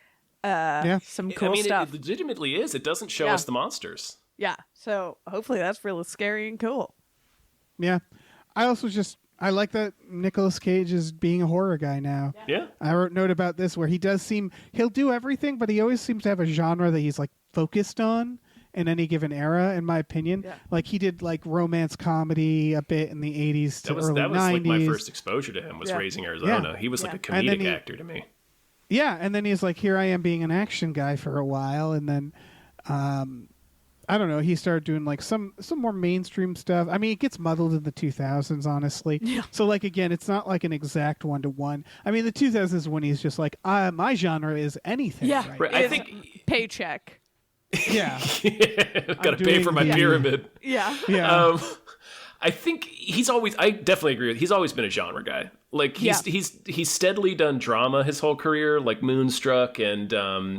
some cool I mean, stuff. it legitimately is. It doesn't show Yeah. us the monsters. Yeah, so hopefully that's really scary and cool. Yeah. I like that Nicolas Cage is being a horror guy now. Yeah. I wrote a note about this where he'll do everything, but he always seems to have a genre that he's like focused on in any given era, in my opinion. Yeah. Like he did like romance comedy a bit in the 80s to early 90s. That was like my first exposure to him was Raising Arizona. Yeah. He was like a And then comedic actor to me. Yeah, and then he's like, here I am being an action guy for a while, and then I don't know, he started doing like some more mainstream stuff. I mean, it gets muddled in the 2000s, honestly. Yeah. So like again, it's not like an exact 1-to-1. I mean, the 2000s is when he's just like, my genre is anything. Yeah, Right? I think paycheck. Yeah. Got to pay for my pyramid. Yeah. Yeah. I think I definitely agree with, he's always been a genre guy. Like he's steadily done drama his whole career, like Moonstruck and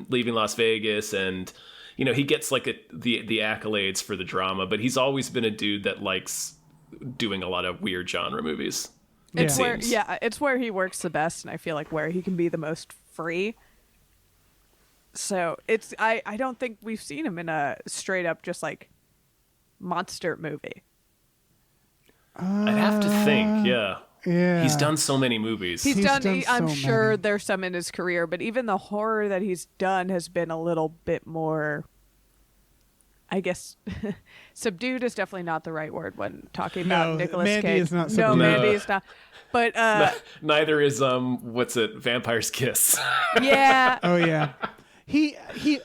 Leaving Las Vegas, and he gets like the accolades for the drama, but he's always been a dude that likes doing a lot of weird genre movies. It's where he works the best, and I feel like where he can be the most free. So I don't think we've seen him in a straight up just like monster movie. I'd have to think, yeah. Yeah. He's done so many movies. He's done I'm so sure many. there's some in his career, but even the horror that he's done has been a little bit more, I guess, subdued is definitely not the right word when talking about Nicolas Mandy Cage. is not No, subdued. Mandy is not. But Neither is Vampire's Kiss. yeah, Oh yeah. He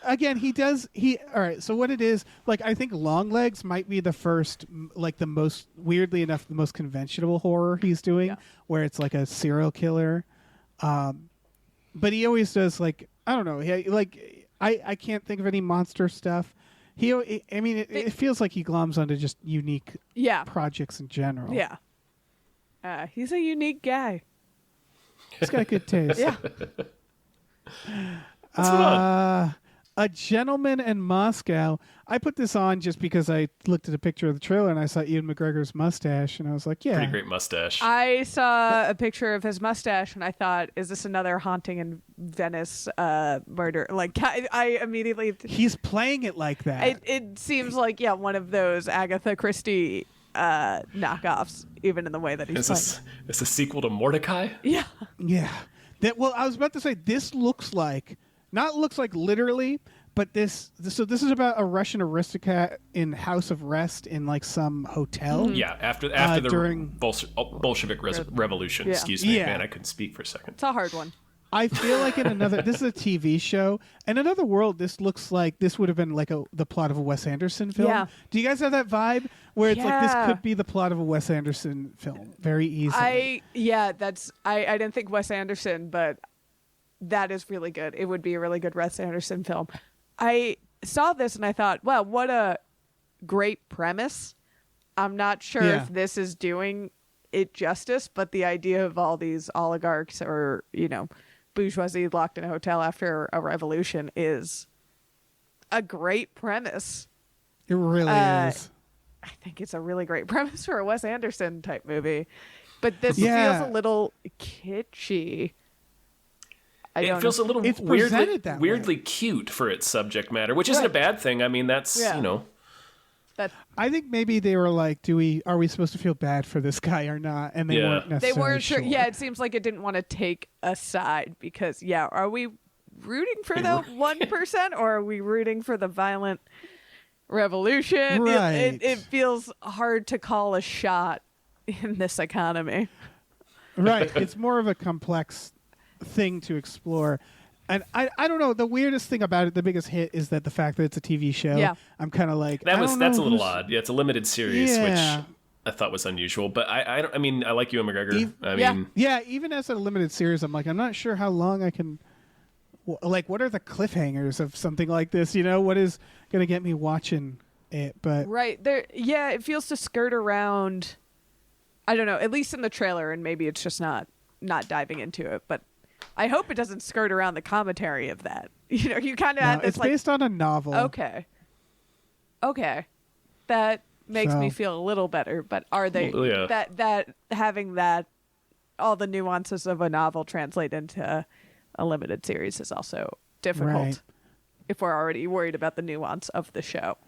all right, so what it is, like I think Longlegs might be the first, like the most, weirdly enough, the most conventional horror he's doing, where it's like a serial killer. But he always does like, I don't know, I can't think of any monster stuff. It feels like he gloms onto just unique projects in general. Yeah. He's a unique guy. He's got good taste. Yeah. A Gentleman in Moscow. I put this on just because I looked at a picture of the trailer and I saw Ian McGregor's mustache, and I was like, yeah. Pretty great mustache. I saw a picture of his mustache and I thought, is this another Haunting in Venice murder? Like, I immediately... He's playing it like that. It seems like, one of those Agatha Christie knockoffs, even in the way that he's playing. Is this a sequel to Mordecai? Yeah. Yeah. I was about to say, this looks like literally, but this is about a Russian aristocrat in house of rest in like some hotel. Yeah, after the during Bolshevik Revolution. Yeah. Excuse me, Yeah. man, I couldn't speak for a second. It's a hard one. I feel like this is a TV show. In another world, this looks like this would have been like the plot of a Wes Anderson film. Yeah. Do you guys have that vibe where it's like this could be the plot of a Wes Anderson film very easily? I didn't think Wes Anderson, but that is really good. It would be a really good Wes Anderson film. I saw this and I thought, wow, what a great premise. I'm not sure if this is doing it justice, but the idea of all these oligarchs or, bourgeoisie locked in a hotel after a revolution is a great premise. It really is. I think it's a really great premise for a Wes Anderson type movie, but this feels a little kitschy. It feels a little It's presented that weirdly way. cute for its subject matter, which isn't a bad thing. I mean, that's I think maybe they were like, are we supposed to feel bad for this guy or not? And they weren't necessarily They weren't sure. sure. Yeah, it seems like it didn't want to take a side because, are we rooting for the 1% or are we rooting for the violent revolution? Right. It feels hard to call a shot in this economy. Right. It's more of a complex thing to explore. And I don't know. The weirdest thing about it, the biggest hit, is that the fact that it's a TV show. Yeah. I'm kind of like, that's a little odd. Yeah, it's a limited series, Yeah. which I thought was unusual. But I like Ewan McGregor. Even as a limited series, I'm like, I'm not sure how long I can. Like, what are the cliffhangers of something like this? What is going to get me watching it? But Right. It feels to skirt around, I don't know, at least in the trailer, and maybe it's just not diving into it, but I hope it doesn't skirt around the commentary of that. You kind of had this it's based on a novel. Okay. That makes me feel a little better, but are they that having that all the nuances of a novel translate into a limited series is also difficult Right. if we're already worried about the nuance of the show.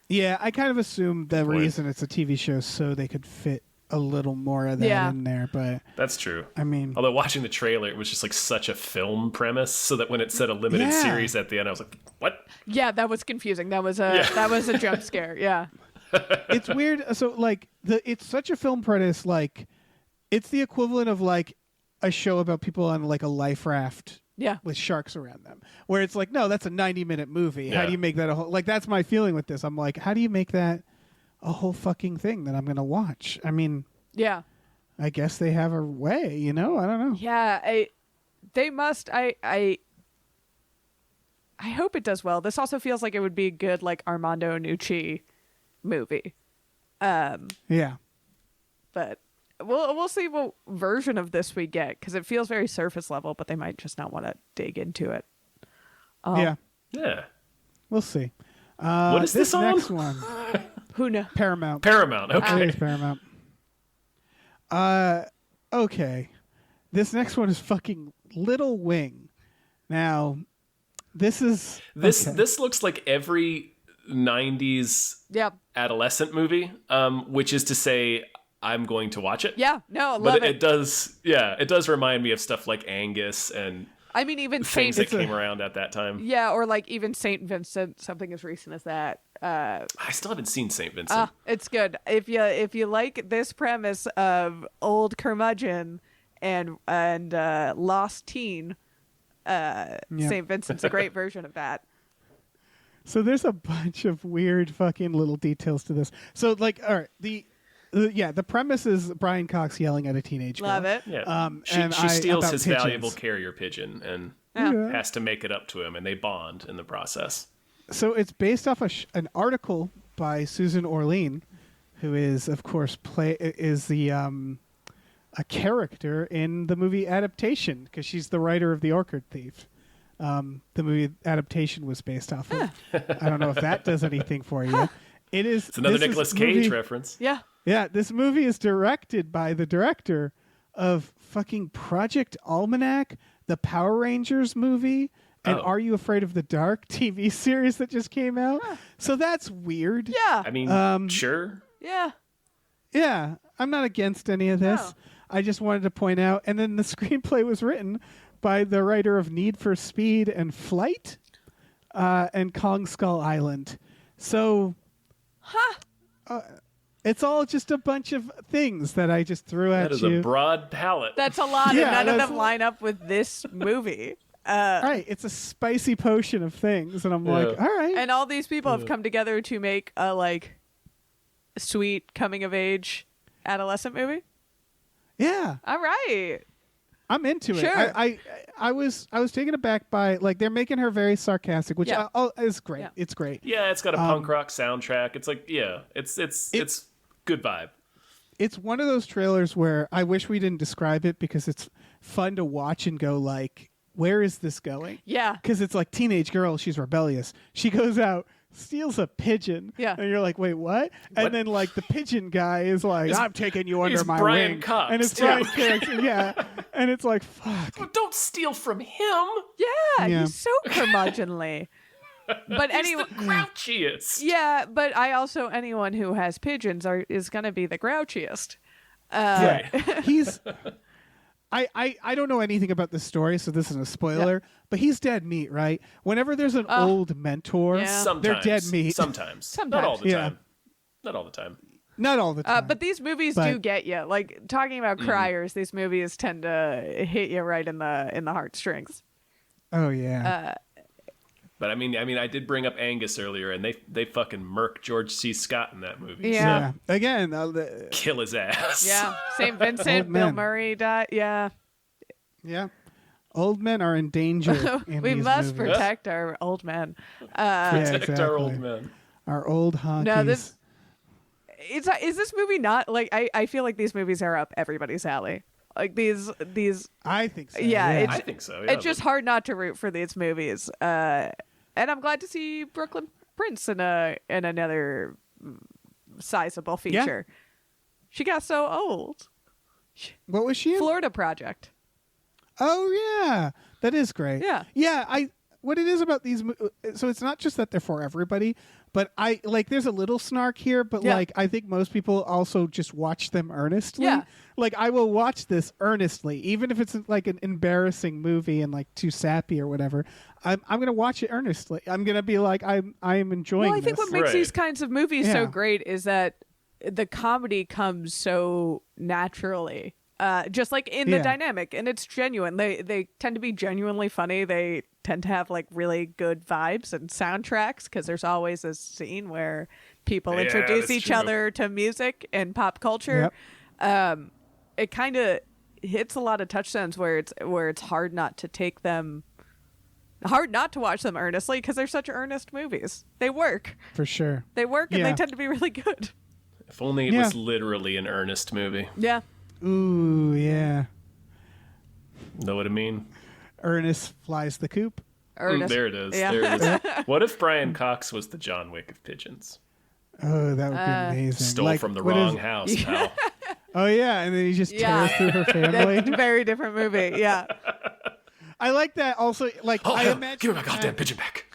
Yeah, I kind of assumed the reason it's a TV show so they could fit a little more of that in there, but that's true. I mean, although watching the trailer, it was just like such a film premise, so that when it said a limited series at the end, I was like, "What?" Yeah, that was confusing. That was a jump scare. Yeah, it's weird. So like it's such a film premise. Like it's the equivalent of like a show about people on like a life raft. Yeah. With sharks around them, where it's like, no, that's a 90-minute movie. Yeah. How do you make that a whole? Like that's my feeling with this. I'm like, how do you make that a whole fucking thing that I'm gonna watch? I mean, yeah. I guess they have a way, I don't know. Yeah, they must. I hope it does well. This also feels like it would be a good like Armando Iannucci movie. Yeah, but we'll see what version of this we get, because it feels very surface level, but they might just not want to dig into it. Yeah, we'll see. What is this on? Next one? Who knows? Paramount. Okay. It is Paramount. Okay. This next one is fucking Little Wing. Now, this is this looks like every 90s adolescent movie, which is to say I'm going to watch it. Yeah, no, I love but it. It does remind me of stuff like Angus and I mean, even things that came around at that time. Yeah, or like even Saint Vincent, something as recent as that. I still haven't seen Saint Vincent. It's good. If you like this premise of old curmudgeon and lost teen, Saint Vincent's a great version of that. So there's a bunch of weird fucking little details to this. So like, all right, the premise is Brian Cox yelling at a teenage girl. Love it. Yeah. She steals his valuable carrier pigeon and has to make it up to him, and they bond in the process. So it's based off an article by Susan Orlean, who is, of course, a character in the movie adaptation, because she's the writer of The Orchid Thief. The movie adaptation was based off of. I don't know if that does anything for you. It's another Nicolas Cage reference. Yeah. Yeah, this movie is directed by the director of fucking Project Almanac, the Power Rangers movie, and Are You Afraid of the Dark TV series that just came out. So that's weird. Yeah. I mean, sure. Yeah. Yeah, I'm not against any of this. No. I just wanted to point out. And then the screenplay was written by the writer of Need for Speed and Flight and Kong Skull Island. So it's all just a bunch of things that I just threw at you. That is a broad palette. That's a lot, and none of them line up with this movie. Right, it's a spicy potion of things, and I'm like, all right. And all these people have come together to make a like sweet coming of age adolescent movie. Yeah, all right. I'm into it. Sure. I was taken aback by like they're making her very sarcastic, which is great. Yeah. It's great. Yeah, it's got a punk rock soundtrack. It's like it's good vibe. It's one of those trailers where I wish we didn't describe it because it's fun to watch and go like, where is this going? Yeah. Because it's like teenage girl, she's rebellious. She goes out, steals a pigeon. Yeah. And you're like, wait, what? And then like the pigeon guy is like, I'm taking you under my Brian wing. Cox. And it's Brian Cox. Yeah. And it's like, fuck. Well, don't steal from him. Yeah, Yeah. he's so curmudgeonly. But He's the grouchiest. Yeah, but anyone who has pigeons is going to be the grouchiest. Right. He's I don't know anything about this story, so this is a spoiler, but he's dead meat, right? Whenever there's an old mentor, they're dead meat. Sometimes. Not all the time. Not all the time. Not all the time. But these movies do get you. Like talking about criers, these movies tend to hit you right in the heartstrings. Oh yeah. But I mean, I did bring up Angus earlier, and they fucking murk George C. Scott in that movie. Yeah. So Again, kill his ass. Yeah. St. Vincent, Bill Murray died. Yeah. Yeah. Old men are in danger. In We these must movies. protect our old men. Protect our old men. Our old honkies. No, is this movie not like I feel like these movies are up everybody's alley. Like these I think so. Yeah, I think so. Yeah, it's just hard not to root for these movies. And I'm glad to see Brooklyn Prince in another sizable feature. Yeah. She got so old. What was she in? Florida Project. Oh yeah, that is great. Yeah. Yeah. what it is about these. So it's not just that they're for everybody, but I like. There's a little snark here, but like I think most people also just watch them earnestly. Yeah. Like I will watch this earnestly, even if it's like an embarrassing movie and like too sappy or whatever. I'm gonna watch it earnestly. I'm gonna be like I am enjoying. Well, I think this. what makes Right. these kinds of movies so Yeah. great is that the comedy comes so naturally, just like in the Yeah. dynamic, and it's genuine. They tend to be genuinely funny. They tend to have like really good vibes and soundtracks because there's always a scene where people Yeah, introduce that's each true. other to music and pop culture. It kind of hits a lot of touchstones where it's hard not to watch them earnestly because they're such earnest movies. They work. For sure. They work and Yeah. they tend to be really good. If only it Yeah. was literally an earnest movie. Yeah. Ooh, yeah. Know what I mean? Ernest flies the coop. Ernest. There it is. Yeah. There it is. What if Brian Cox was the John Wick of pigeons? Oh, that would be amazing. Stole Like, from the what wrong is- house, pal. Oh yeah, and then he just Yeah. tears through her family. That's a very different movie. Yeah. I like that. Also, like Oh, I hell, imagine. give me my goddamn pigeon back.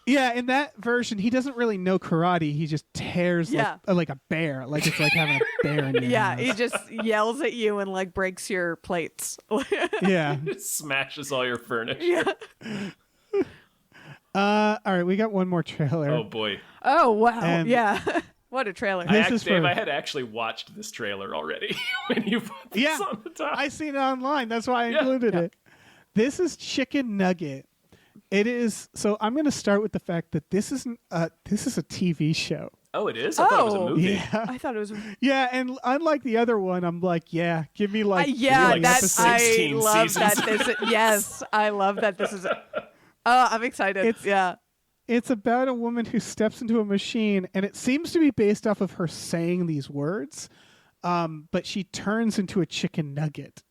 Yeah, in that version, he doesn't really know karate. He just tears Yeah. like a bear. Like it's like having a bear in your Yeah. house. He just yells at you and like breaks your plates. Yeah. It smashes all your furniture. Yeah. All right, we got one more trailer. Oh boy. Oh, wow. And- yeah. What a trailer. This is Dave, for- I had actually watched this trailer already when you put this Yeah, on the top. I seen it online. That's why I Yeah. included it. This is Chicken Nugget. It is. So I'm going to start with the fact that this is a TV show. Oh, it is? I thought it was a Oh. movie. Yeah. I thought it was. Yeah, and unlike the other one, I'm like, yeah, give me like Yeah, like that's. 16 I love seasons. that. Yes, I love that. This is. Oh, I'm excited. It's- yeah. It's about a woman who steps into a machine, and it seems to be based off of her saying these words, but she turns into a chicken nugget.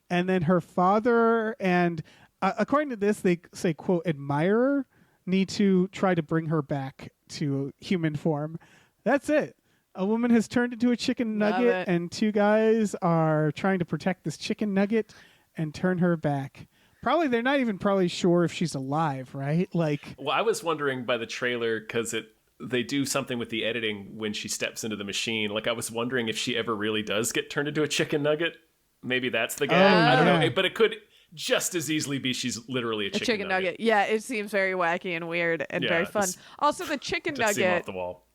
And then her father and, according to this, they say, quote, admirer need to try to bring her back to human form. That's it. A woman has turned into a chicken Love nugget, it. and two guys are trying to protect this chicken nugget and turn her back. Probably they're not even probably sure if she's alive, right? Like, Well, I was wondering by the trailer because they do something with the editing when she steps into the machine. Like I was wondering if she ever really does get turned into a chicken nugget. Maybe that's the gag. I don't yeah. know, but it could just as easily be she's literally a A chicken nugget. Yeah, it seems very wacky and weird and Yeah, very fun. this- Also, the chicken Just seem off nugget the wall.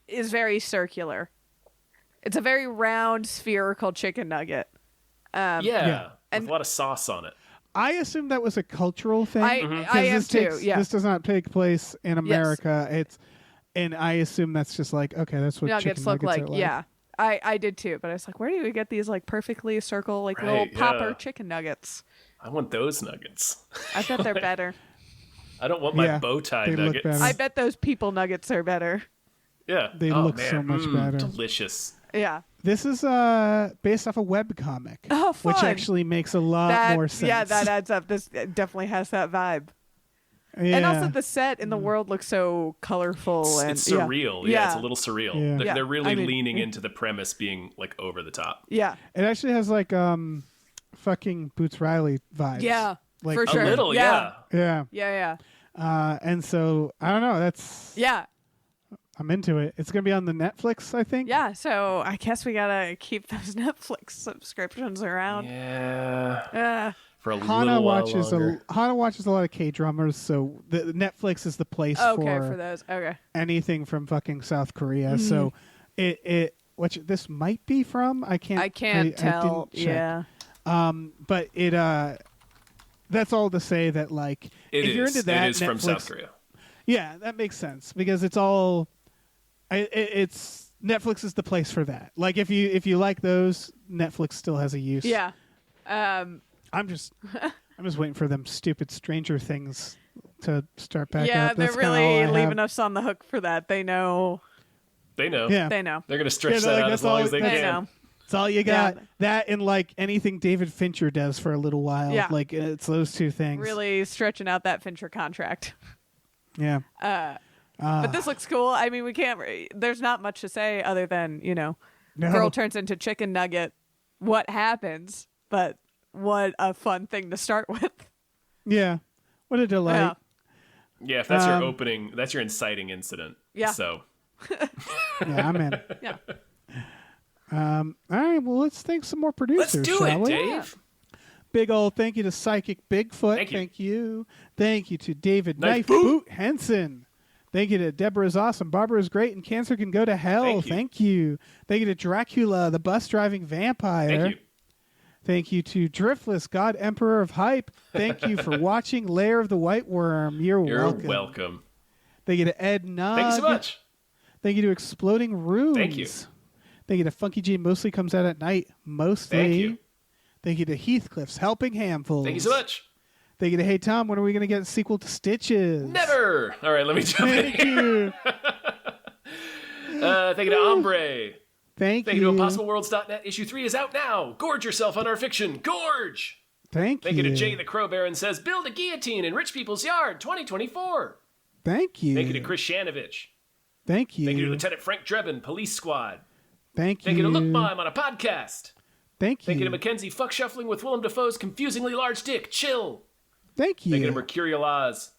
is very circular. It's a very round, spherical chicken nugget. Yeah, And- with a lot of sauce on it. I assume that was a cultural thing. I 'cause am this too. Yeah. This does not take place in America. And I assume that's just like, okay, that's what chicken Nuggets look nuggets like. are like. Yeah. I did too, but I was like, where do we get these like perfectly circle, like little Right, popper yeah. chicken nuggets? I want those nuggets. I bet they're better. I don't want my Yeah, bow tie they look nuggets. better. I bet those people nuggets are better. Yeah, They oh, look man. so much better. Delicious. Yeah. This is based off a webcomic, Oh, which fun. actually makes a lot more sense. Yeah, that adds up. This definitely has that vibe. Yeah. And also the set in the world looks so colorful and It's surreal. Yeah, it's a little surreal. Yeah. They're, Yeah, they're really I mean- leaning into the premise being like over the top. Yeah. It actually has like fucking Boots Riley vibes. Yeah. Like, for A sure. little, yeah. Yeah. Yeah, yeah. And so I don't know. Yeah. I'm into it. It's gonna be on the Netflix, I think. Yeah, so I guess we gotta keep those Netflix subscriptions around. Yeah. For a Hana little while watches longer. Hana watches a lot of K-dramas, so the Netflix is the place Okay, for those. Okay. anything from fucking South Korea. So which this might be from. I can't tell. didn't check. Yeah. But it that's all to say that like It if you're is. into that, It is from Netflix- South Korea. Yeah, that makes sense because it's all it's Netflix is the place for that. Like if you like those, Netflix still has a use. Yeah. I'm just waiting for them stupid Stranger Things to start back Yeah, up. they're That's kinda all really I have. leaving us on the hook for that. They know. They know. Yeah, They know. They're going to stretch they're that like, out that's as long all- as they that's- They can. know. that's all you got. Yeah. That and like anything David Fincher does for a little while. Yeah. Like it's those two things. Really stretching out that Fincher contract. Yeah. But this looks cool. I mean, we can't. There's not much to say other than No. girl turns into chicken nugget. What happens? But what a fun thing to start with. Yeah. What a delight. Yeah. Yeah, if that's your opening, that's your inciting incident. Yeah. So. Yeah, I'm in. Yeah. All right, well, let's thank some more producers. Let's do shall it, we? Dave. Big old thank you to Psychic Bigfoot. Thank you. Thank you to David Knife Knife Boot Henson. Thank you to Deborah's awesome. Barbara's great and cancer can go to hell. Thank you. Thank you to Dracula, the bus driving vampire. Thank you. Thank you to Driftless, God Emperor of Hype. Thank you for watching Lair of the White Worm. You're welcome. Thank you to Ed Nog. Thank you so much. Thank you to Exploding Runes. Thank you. Thank you to Funky G Mostly Comes Out at Night. Mostly. Thank you. Thank you to Heathcliff's Helping Handfuls. Thank you so much. Thank you to Hey Tom. When are we going to get a sequel to Stitches? Never. All right, let me jump in. Thank you. Thank you to Ombre. Thank Thank you. you to ImpossibleWorlds.net. Issue 3 is out now. Gorge yourself on our fiction. Gorge. Thank you to Jay the Crow Baron says, build a guillotine in rich people's yard, 2024. Thank you. Thank you to Chris Shanovich. Thank you. Thank you to Lieutenant Frank Drebin, Police Squad. Thank you. Thank you to Look Mime on a podcast. Thank you. Thank you to Mackenzie Fuck Shuffling with Willem Dafoe's confusingly large dick. Chill. Thank you. Thank you to Mercurial Oz.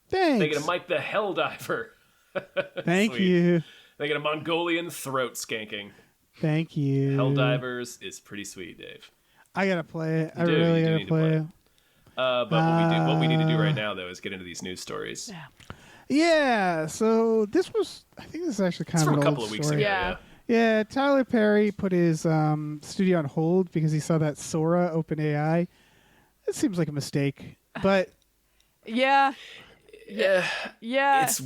Thanks. Thank you to Mike the Helldiver. Thank Sweet. you. Thank you to Mongolian Throat Skanking. Thank you. Helldivers is pretty sweet, Dave. I gotta play it. I You really do gotta need to play it. But what we need to do right now, though, is get into these news stories. Yeah. So this was. I think this is actually kind It's of from an a couple old of weeks story. ago. Yeah. Yeah. Tyler Perry put his studio on hold because he saw that Sora OpenAI. It seems like a mistake, but Yeah. Yeah. Yeah. It's.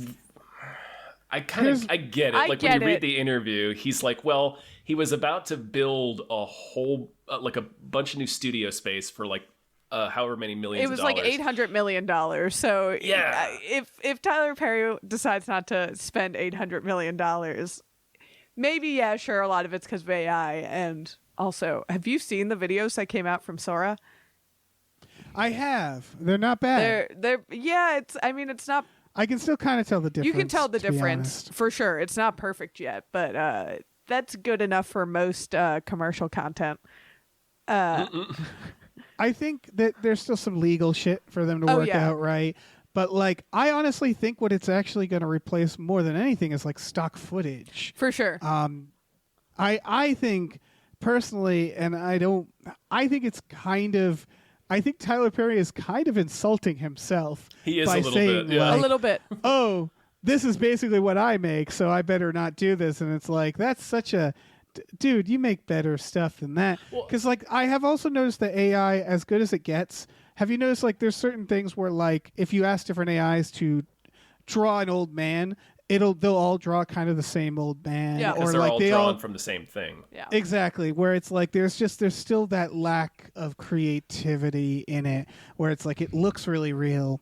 I get it. I Like get when you read it. the interview, he's like, well, he was about to build a whole, like a bunch of new studio space for like however many millions It was of like dollars. $800 million. So Yeah. if Tyler Perry decides not to spend $800 million, maybe, yeah, sure, a lot of it's because of AI. And also, have you seen the videos that came out from Sora? I have. They're not bad. It's not. I can still kind of tell the difference. You can tell the to be difference honest. for sure. It's not perfect yet, but that's good enough for most commercial content. I think that there's still some legal shit for them to Oh, work yeah. out, right? But like, I honestly think what it's actually going to replace more than anything is like stock footage. For sure. I think personally, and I think it's kind of. I think Tyler Perry is kind of insulting himself He is by a little saying, bit, yeah. like, a little bit. oh, this is basically what I make, so I better not do this. And it's like, that's such a dude, you make better stuff than that. Because like, I have also noticed that AI, as good as it gets, have you noticed like there's certain things where like if you ask different AIs to draw an old man, they'll all draw kind of the same old man. Yeah. Because Or they're like all they drawn from the same thing. Yeah. Exactly, where it's like there's still that lack of creativity in it, where it's like it looks really real,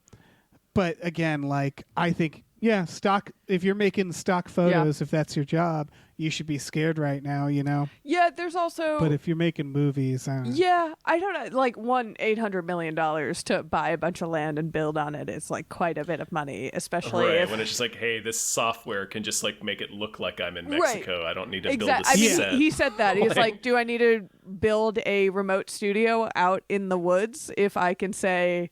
but again, like I think stock. If you're making stock photos, if that's your job, you should be scared right now, you know. Yeah, there's also. But if you're making movies, Yeah, I don't know. Like $800 million to buy a bunch of land and build on it is like quite a bit of money, especially Right, if when it's just like, hey, this software can just like make it look like I'm in Right. Mexico. I don't need to build exactly. a I mean, set. he said that he's like, do I need to build a remote studio out in the woods if I can say,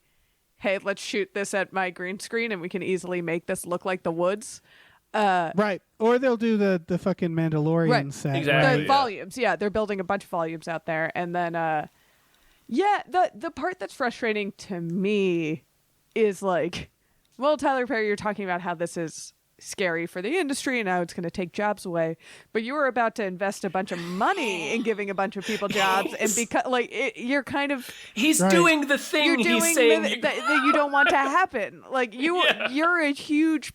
hey, let's shoot this at my green screen and we can easily make this look like the woods? right. Or they'll do the fucking Mandalorian Right. set. Exactly. The yeah. volumes, yeah, they're building a bunch of volumes out there, and then the part that's frustrating to me is like, well, Tyler Perry, you're talking about how this is scary for the industry and how it's going to take jobs away, but you were about to invest a bunch of money in giving a bunch of people jobs, and because you're kind of He's Right. doing the thing you're doing he's saying. that you don't want to happen. Like you're a huge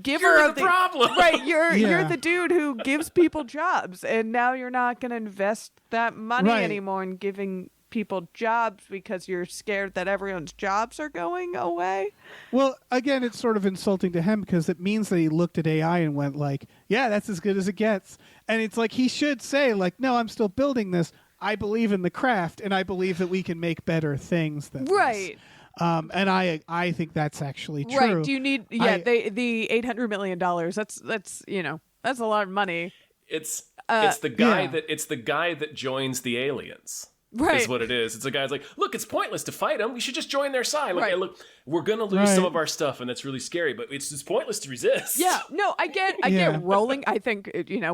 giver You're of the problem. right? You're Yeah. the dude who gives people jobs, and now you're not going to invest that money Right. anymore in giving people jobs because you're scared that everyone's jobs are going away. Well, again, it's sort of insulting to him because it means that he looked at AI and went like, yeah, that's as good as it gets. And it's like he should say like, no, I'm still building this. I believe in the craft, and I believe that we can make better things than Right. this. And I think that's actually true. Right. Do you need I- the $800 million? That's a lot of money. It's the guy yeah. that joins the aliens. Right. is what it is. It's a guy's like, look, it's pointless to fight them. We should just join their side. Like, Right. hey, look, we're gonna lose some of our stuff, and that's really scary. But it's pointless to resist. Yeah, no, I get rolling. I think,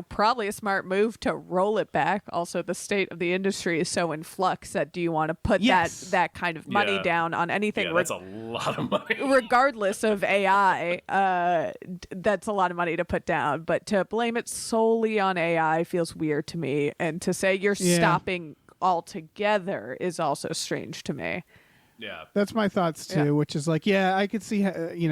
probably a smart move to roll it back. Also, the state of the industry is so in flux that do you want to put that kind of money down on anything? Yeah, that's a lot of money. Regardless of AI, that's a lot of money to put down. But to blame it solely on AI feels weird to me. And to say you're stopping altogether is also strange to me. Yeah, that's my thoughts too. Which is like, I could see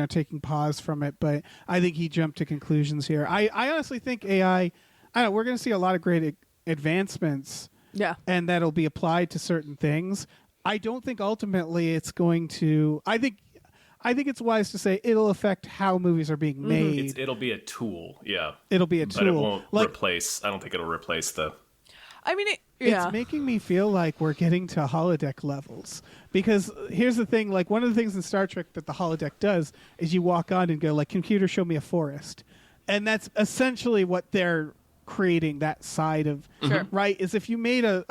taking pause from it, but I think he jumped to conclusions here. I honestly think AI. I don't know. We're going to see a lot of great advancements. Yeah, and that'll be applied to certain things. I don't think ultimately it's going to. I think it's wise to say it'll affect how movies are being made. It'll be a tool. Yeah, it'll be a tool. But it won't replace. I don't think it'll replace the. I mean, it's making me feel like we're getting to holodeck levels. Because here's the thing, like one of the things in Star Trek that the holodeck does is you walk on and go like, computer, show me a forest. And that's essentially what they're creating, that side of, right? Is if you made a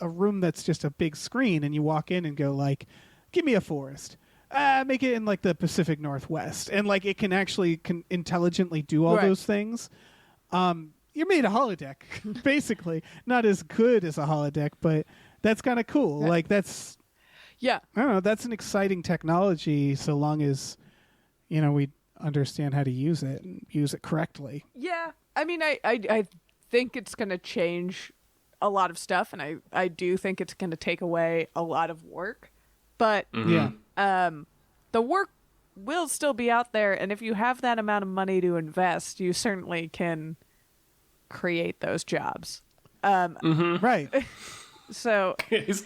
room that's just a big screen and you walk in and go like, give me a forest. Make it in like the Pacific Northwest. And like it can actually intelligently do all those things. You made a holodeck, basically. Not as good as a holodeck, but that's kind of cool. Yeah. Like that's, I don't know. That's an exciting technology, so long as, we understand how to use it and use it correctly. Yeah, I mean, I think it's going to change a lot of stuff, and I do think it's going to take away a lot of work. But the work will still be out there, and if you have that amount of money to invest, you certainly can create those jobs. Right. So it's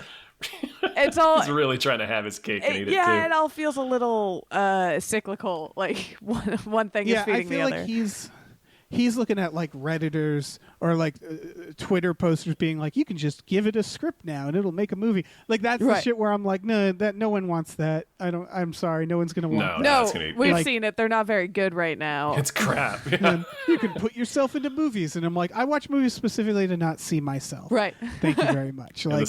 all he's really trying to have his cake and eat it too. Yeah, it all feels a little cyclical. Like one thing is feeding the other. I feel like he's looking at like Redditors or like Twitter posters being like, you can just give it a script now and it'll make a movie. Like that's the shit where I'm like, no one wants that. I'm sorry, no one's gonna want that. No, we've seen it. They're not very good right now. It's crap. You can put yourself into movies, and I'm like, I watch movies specifically to not see myself. Right. Thank you very much. Like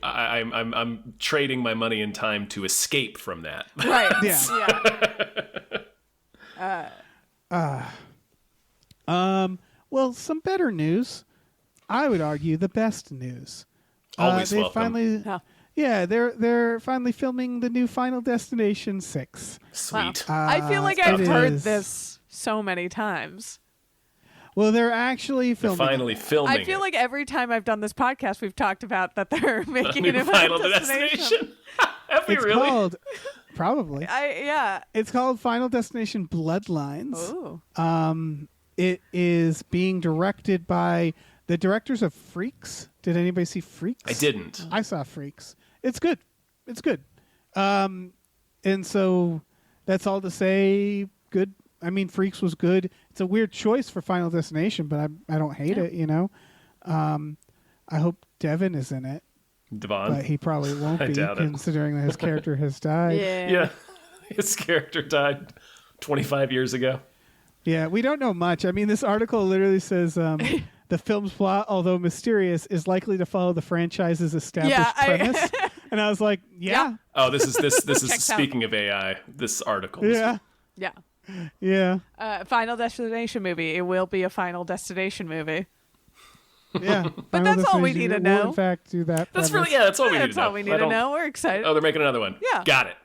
I'm trading my money and time to escape from that. Right. Well, some better news. I would argue the best news. Always welcome. They're finally filming the new Final Destination 6. Sweet. Wow. I feel like I've heard this so many times. Well, they're actually filming. Finally filming. I feel like every time I've done this podcast, we've talked about that they're making a new Final Destination. Have we really? Called, probably. It's called Final Destination Bloodlines. Ooh. It is being directed by the directors of Freaks. Did anybody see Freaks? I didn't. I saw Freaks. It's good. And so that's all to say good. I mean, Freaks was good. It's a weird choice for Final Destination, but I don't hate it, I hope Devin is in it. Devon? But he probably won't be, considering that his character has died. Yeah. His character died 25 years ago. Yeah, we don't know much. I mean, this article literally says the film's plot, although mysterious, is likely to follow the franchise's established premise. And I was like, Oh, this is speaking of AI. This article. Yeah. Final Destination movie. It will be a Final Destination movie. Yeah. But that's all we need to know. In fact, do that. That's really that's all we need to know. That's all we need to know. We're excited. Oh, they're making another one. Yeah. Got it.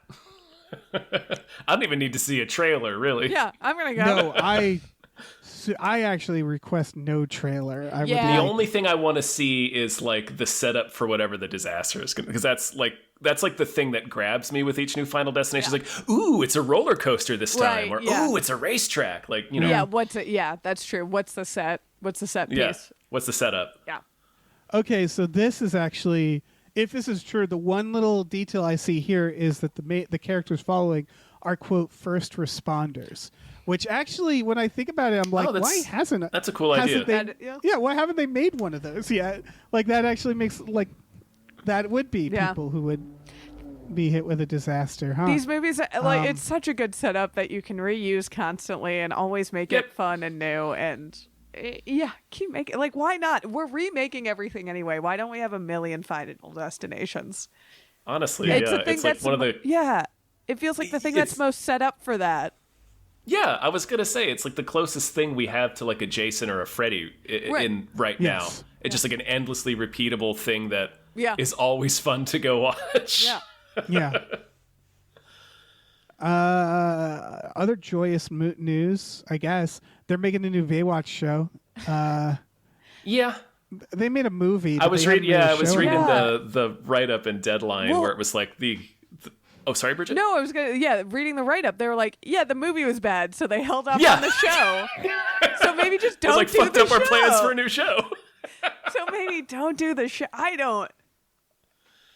I don't even need to see a trailer, really. Yeah, I'm gonna go. No, I actually request no trailer. The only thing I want to see is like the setup for whatever the disaster is going to, because that's like the thing that grabs me with each new Final Destination. It's like, ooh, it's a roller coaster this time, or ooh, it's a racetrack. Like, Yeah, that's true. What's the set? What's the set piece? Yeah. What's the setup? Yeah. Okay, so this is actually, if this is true, the one little detail I see here is that the characters following are, quote, first responders. Which actually, when I think about it, I'm like, why hasn't... That's a cool idea. Why haven't they made one of those yet? Like, that actually makes, like, that would be people who would be hit with a disaster, huh? These movies, like, it's such a good setup that you can reuse constantly and always make it fun and new, and Yeah, keep making, like, why not? We're remaking everything anyway. Why don't we have a million Final Destinations? Honestly, It's yeah, the thing it's like that's one of the. yeah. It feels like the thing that's most set up for that. Yeah, I was gonna say it's like the closest thing we have to like a Jason or a Freddy in right now. Yes. It's just like an endlessly repeatable thing that is Yeah. always fun to go watch. Yeah. Yeah. Other joyous news, I guess. They're making a new Baywatch show. Yeah. They made a movie. I but was they reading. haven't made Yeah, a I was show reading yet. the write up in Deadline Well- where it was like the. Oh, sorry, Bridgett. No, I was reading the write up. They were like, yeah, the movie was bad, so they held off Yeah. on the show. So maybe just It was don't like do fucked the up show. our plans for a new show. So maybe don't do the show. I don't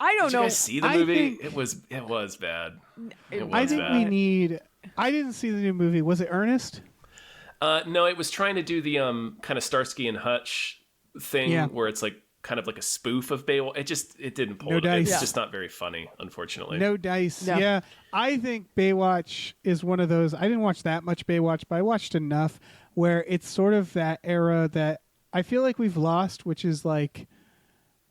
Did you know. guys see the I movie? think- it was bad. It was I think bad. we need. I didn't see the new movie. Was it Ernest? No, it was trying to do the kind of Starsky and Hutch thing Yeah. where it's like kind of like a spoof of Baywatch. It didn't pull No it. dice. It's Yeah. just not very funny, unfortunately. No dice. No. Yeah. I think Baywatch is one of those. I didn't watch that much Baywatch, but I watched enough where it's sort of that era that I feel like we've lost, which is like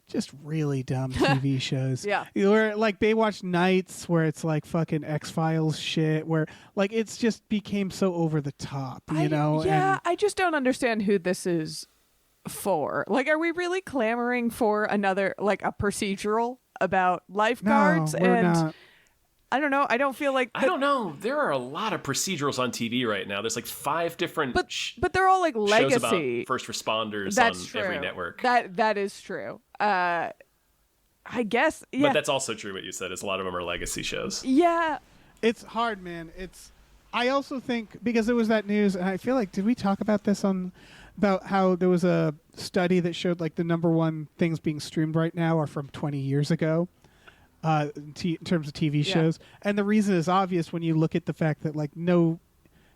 just really dumb TV shows. Yeah. Where like Baywatch Nights, where it's like fucking X-Files shit, where like it's just became so over the top, you know? Yeah, And I just don't understand who this is for. Like, are we really clamoring for another, like, a procedural about lifeguards? no, we're and not. I don't know. I don't feel like I don't know. There are a lot of procedurals on TV right now. There's like 5 different but they're all like shows legacy. about first responders That's on true. every network. That is true. I guess. Yeah. But that's also true what you said, is a lot of them are legacy shows. yeah. It's hard, man. I also think because it was that news, and I feel like did we talk about this about how there was a study that showed like the number one things being streamed right now are from 20 years ago, in terms of TV Yeah. shows, and the reason is obvious when you look at the fact that like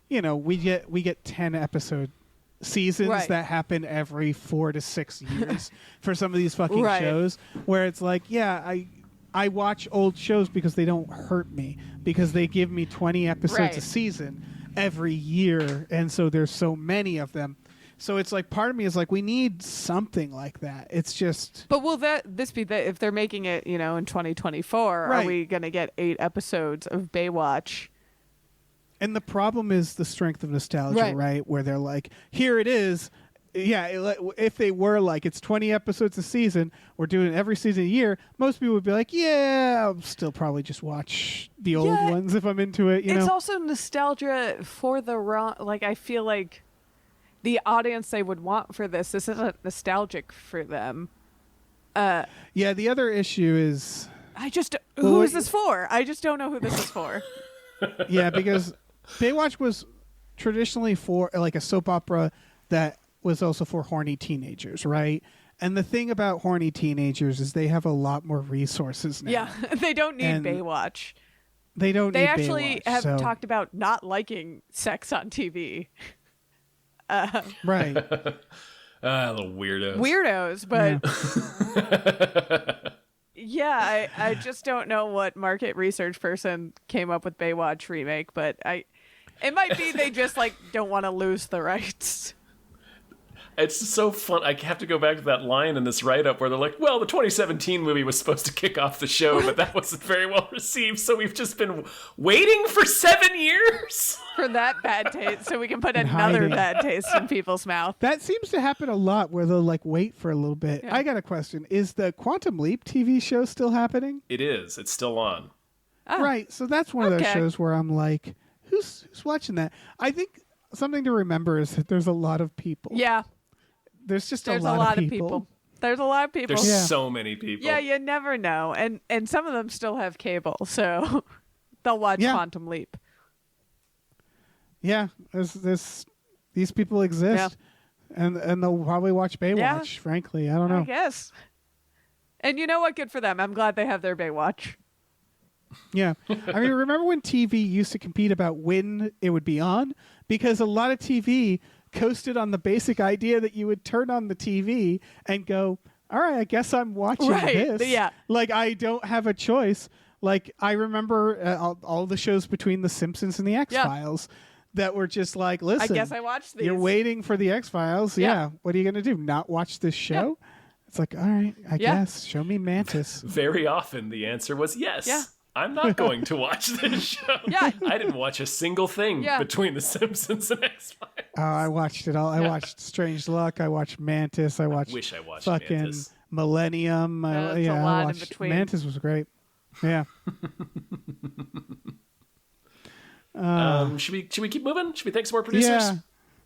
we get 10 episode seasons Right. that happen every 4 to 6 years for some of these fucking Right. shows, where it's like, yeah, I watch old shows because they don't hurt me, because they give me 20 episodes Right. a season every year, and so there's so many of them. So it's like part of me is like we need something like that. It's just But will this be that if they're making it, in 2024, Right. are we going to get 8 episodes of Baywatch? and the problem is the strength of nostalgia, Right. right? Where they're like, here it is. Yeah, if they were like, it's 20 episodes a season, we're doing it every season a year, most people would be like, yeah, I'll still probably just watch the old Yeah. ones if I'm into it, you It's know? also nostalgia for the wrong. Like, I feel like the audience they would want for this isn't nostalgic for them. Yeah, the other issue is, Who what- is this for? I just don't know who this is for. yeah, because Baywatch was traditionally for like a soap opera that was also for horny teenagers, right? And the thing about horny teenagers is they have a lot more resources now. Yeah, they don't need And Baywatch. They don't They need actually Baywatch, have so- talked about not liking sex on TV. Right. Little weirdos. Weirdos, but yeah, I just don't know what market research person came up with Baywatch remake, but it might be they just like don't want to lose the rights. It's so fun. I have to go back to that line in this write-up where they're like, well, the 2017 movie was supposed to kick off the show, but that wasn't very well received, so we've just been waiting for 7 years? For that bad taste, so we can put And another hiding. bad taste in people's mouth. That seems to happen a lot where they'll like wait for a little bit. Yeah. I got a question. Is the Quantum Leap TV show still happening? It is. It's still on. Oh, Right. So that's one of those Okay. shows where I'm like, who's watching that? I think something to remember is that there's a lot of people. Yeah, There's just there's a lot of people. There's a lot of people. There's Yeah. so many people. Yeah, you never know, and some of them still have cable, so they'll watch Yeah. Quantum Leap. Yeah, these people exist, and they'll probably watch Baywatch. Yeah. Frankly, I don't I know. guess. And you know what? Good for them. I'm glad they have their Baywatch. Yeah, I mean, remember when TV used to compete about when it would be on? Because a lot of TV coasted on the basic idea that you would turn on the TV and go, "All right, I guess I'm watching Right, this." yeah. Like I don't have a choice. Like I remember all the shows between The Simpsons and The X-Files. that were just like, listen, I guess I watched these. you're waiting for the X-Files. Yeah. What are you going to do? Not watch this show? It's like, all right, I guess. Show me Mantis. Very often the answer was yes. Yeah. I'm not going to watch this show. Yeah. I didn't watch a single thing between The Simpsons and X-Files. Oh, I watched it all. I watched Strange Luck. I watched Mantis. I wish I watched fucking Mantis. Millennium. That's a I lot in watched between. Mantis was great. Yeah. Should we keep moving? Should we thank some more producers? Yeah.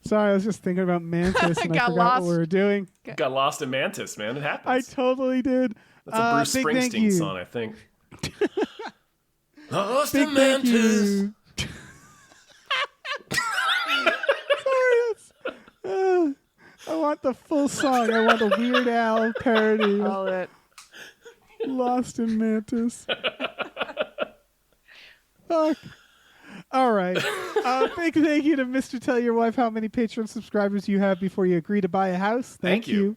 Sorry, I was just thinking about Mantis and I Got forgot lost. what we were doing. Got lost in Mantis, man. It happens. I totally did. That's a Bruce big thank Springsteen you. song, I think. Lost Big in thank Mantis. you. Sorry, I want the full song. I want a Weird Al parody. All it. Lost in Mantis. Fuck. All right. Big thank you to Mr. Tell Your Wife how many Patreon subscribers you have before you agree to buy a house. Thank you.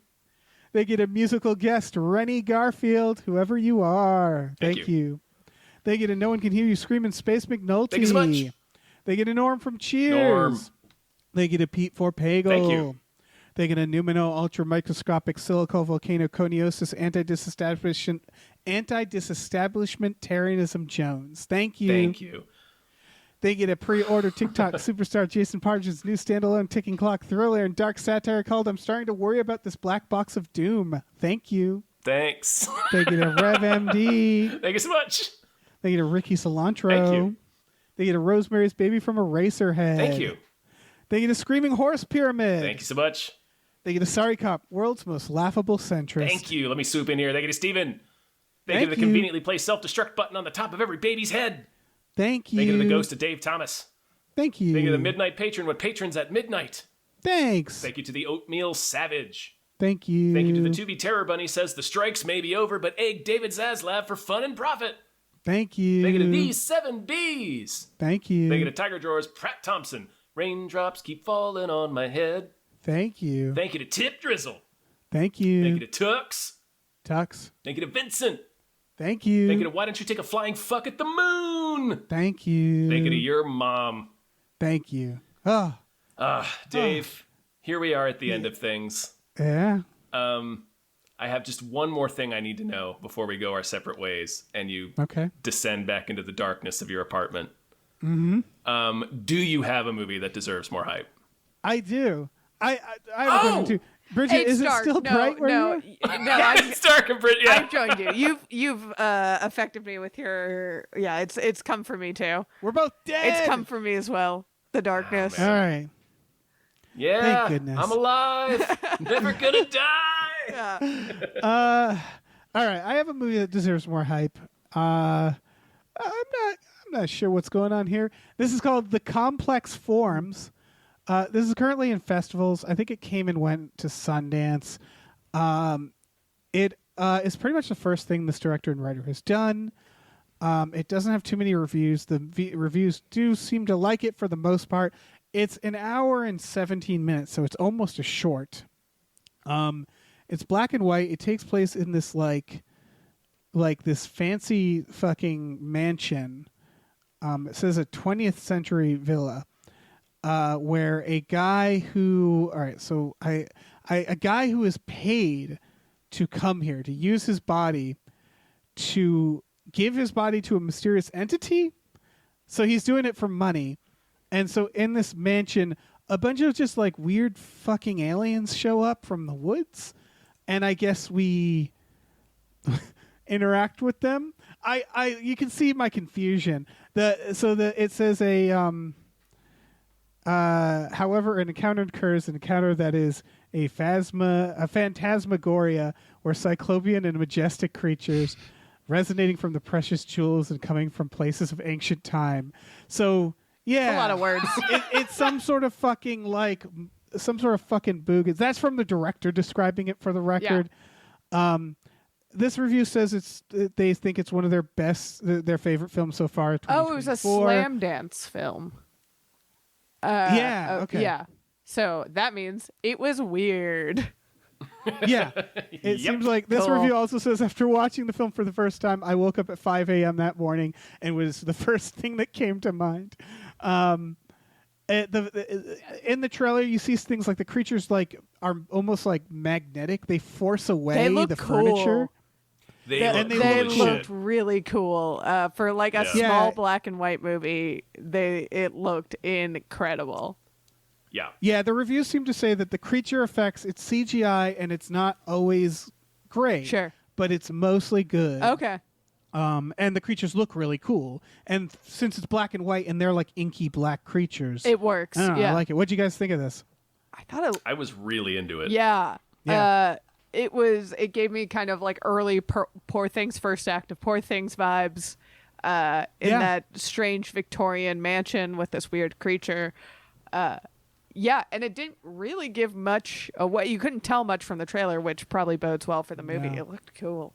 They get a musical guest, Rennie Garfield, whoever you are. Thank you. They get a No One Can Hear You Scream in Space McNulty. Thank you so much. They get a Norm from Cheers. Norm. They get a Pete Forpagel. Thank you. They get a Numino Ultra Microscopic Silico Volcano Coniosis Anti-Disestablishmentarianism Jones. Thank you. Thank you. They get a pre-order TikTok superstar Jason Pargin's new standalone ticking clock thriller and dark satire called I'm Starting to Worry About This Black Box of Doom. Thank you. Thanks. They get a Rev MD. Thank you so much. They get a Ricky Cilantro. Thank you. They get a Rosemary's Baby from Eraserhead. Thank you. They get a Screaming Horse Pyramid. Thank you so much. They get a Sorry Cop, world's most laughable centrist. Thank you. Let me swoop in here. They get a Steven. They Thank get a you. conveniently placed self-destruct button on the top of every baby's head. Thank you. They get the ghost of Dave Thomas. Thank you. They get a midnight patron with patrons at midnight. Thanks. Thank you to the Oatmeal Savage. Thank you. Thank you to the Tubi Terror Bunny says the strikes may be over, but egg David Zaslav for fun and profit. Thank you. They get a These 7 Bs. Thank you. They get a Tiger Drawers Pratt Thompson. Raindrops keep falling on my head. Thank you. Thank you to Tip Drizzle. Thank you. Thank you to Tux. Tux. Thank you to Vincent. Thank you. Thank you to Why Don't You Take a Flying Fuck at the Moon? Thank you. Thank you to your mom. Thank you. Oh. Dave, here we are at the end of things. Yeah. I have just one more thing I need to know before we go our separate ways and you descend back into the darkness of your apartment. Mm-hmm. Do you have a movie that deserves more hype? I do. I have a question too. Bridget, is it still bright where you are? No, It's dark and Bridget. Yeah. I've joined you. You've affected me with your It's come for me too. We're both dead. It's come for me as well. The darkness. All right. Yeah. Thank goodness. I'm alive. Never gonna die. Yeah. All right. I have a movie that deserves more hype. I'm not sure what's going on here. This is called The Complex Forms. This is currently in festivals. I think it came and went to Sundance. It is pretty much the first thing this director and writer has done. It doesn't have too many reviews. The reviews do seem to like it for the most part. It's an hour and 17 minutes, so it's almost a short. It's black and white. It takes place in this like this fancy fucking mansion. It says a 20th century villa. Where a guy who, a guy who is paid to come here to use his body to give his body to a mysterious entity. So he's doing it for money. And so in this mansion, a bunch of just like weird fucking aliens show up from the woods. And I guess we interact with them. You can see my confusion. It says however, an encounter occurs, an encounter that is a phantasmagoria where cyclopean and majestic creatures resonating from the precious jewels and coming from places of ancient time. So, yeah. A lot of words. It's some sort of fucking boog. That's from the director describing it for the record. Yeah. This review says they think it's one of their favorite films so far. It was a slam dance film. Okay. Yeah. So that means it was weird. Yeah. It seems like this review also says after watching the film for the first time, I woke up at 5 a.m. that morning and was the first thing that came to mind. In the trailer, you see things like the creatures like are almost like magnetic. They force away They look the cool. furniture. They cool as looked shit. really cool for like a Yeah. small black and white movie. It looked incredible. Yeah. Yeah, the reviews seem to say that the creature effects, it's CGI and it's not always great. Sure. But it's mostly good. Okay. And the creatures look really cool. And since it's black and white and they're like inky black creatures, It works. I don't know, Yeah. I like it. What'd you guys think of this? I thought it. I was really into it. Yeah. Yeah. It gave me kind of like early Poor Things first act of Poor Things vibes in that strange Victorian mansion with this weird creature. Yeah, and it didn't really give much away. You couldn't tell much from the trailer, which probably bodes well for the movie. No. It looked cool.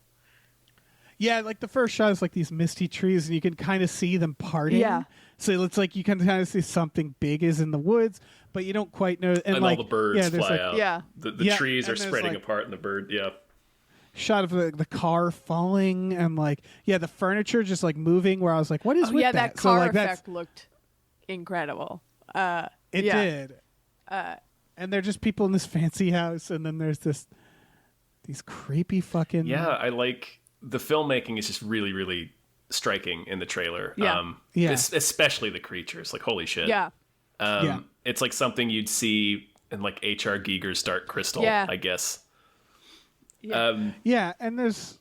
Yeah, like the first shot is like these misty trees and you can kind of see them parting. Yeah. So it's like you can kind of see something big is in the woods, but you don't quite know. And like, all the birds yeah, there's fly like out. Yeah. The Yeah, trees are and there's, spreading like- apart and the bird, yeah. shot of the car falling and like, yeah, the furniture just like moving where I was like, what is with Yeah, that? that car so, like, effect looked incredible. It yeah. did. And they're just people in this fancy house, and then there's these creepy fucking Yeah, I like the filmmaking is just really, really striking in the trailer. Yeah. Yeah. Especially the creatures. Like, holy shit. Yeah. Yeah. It's like something you'd see in like H.R. Giger's Dark Crystal, Yeah. I guess. Yeah. Yeah, and there's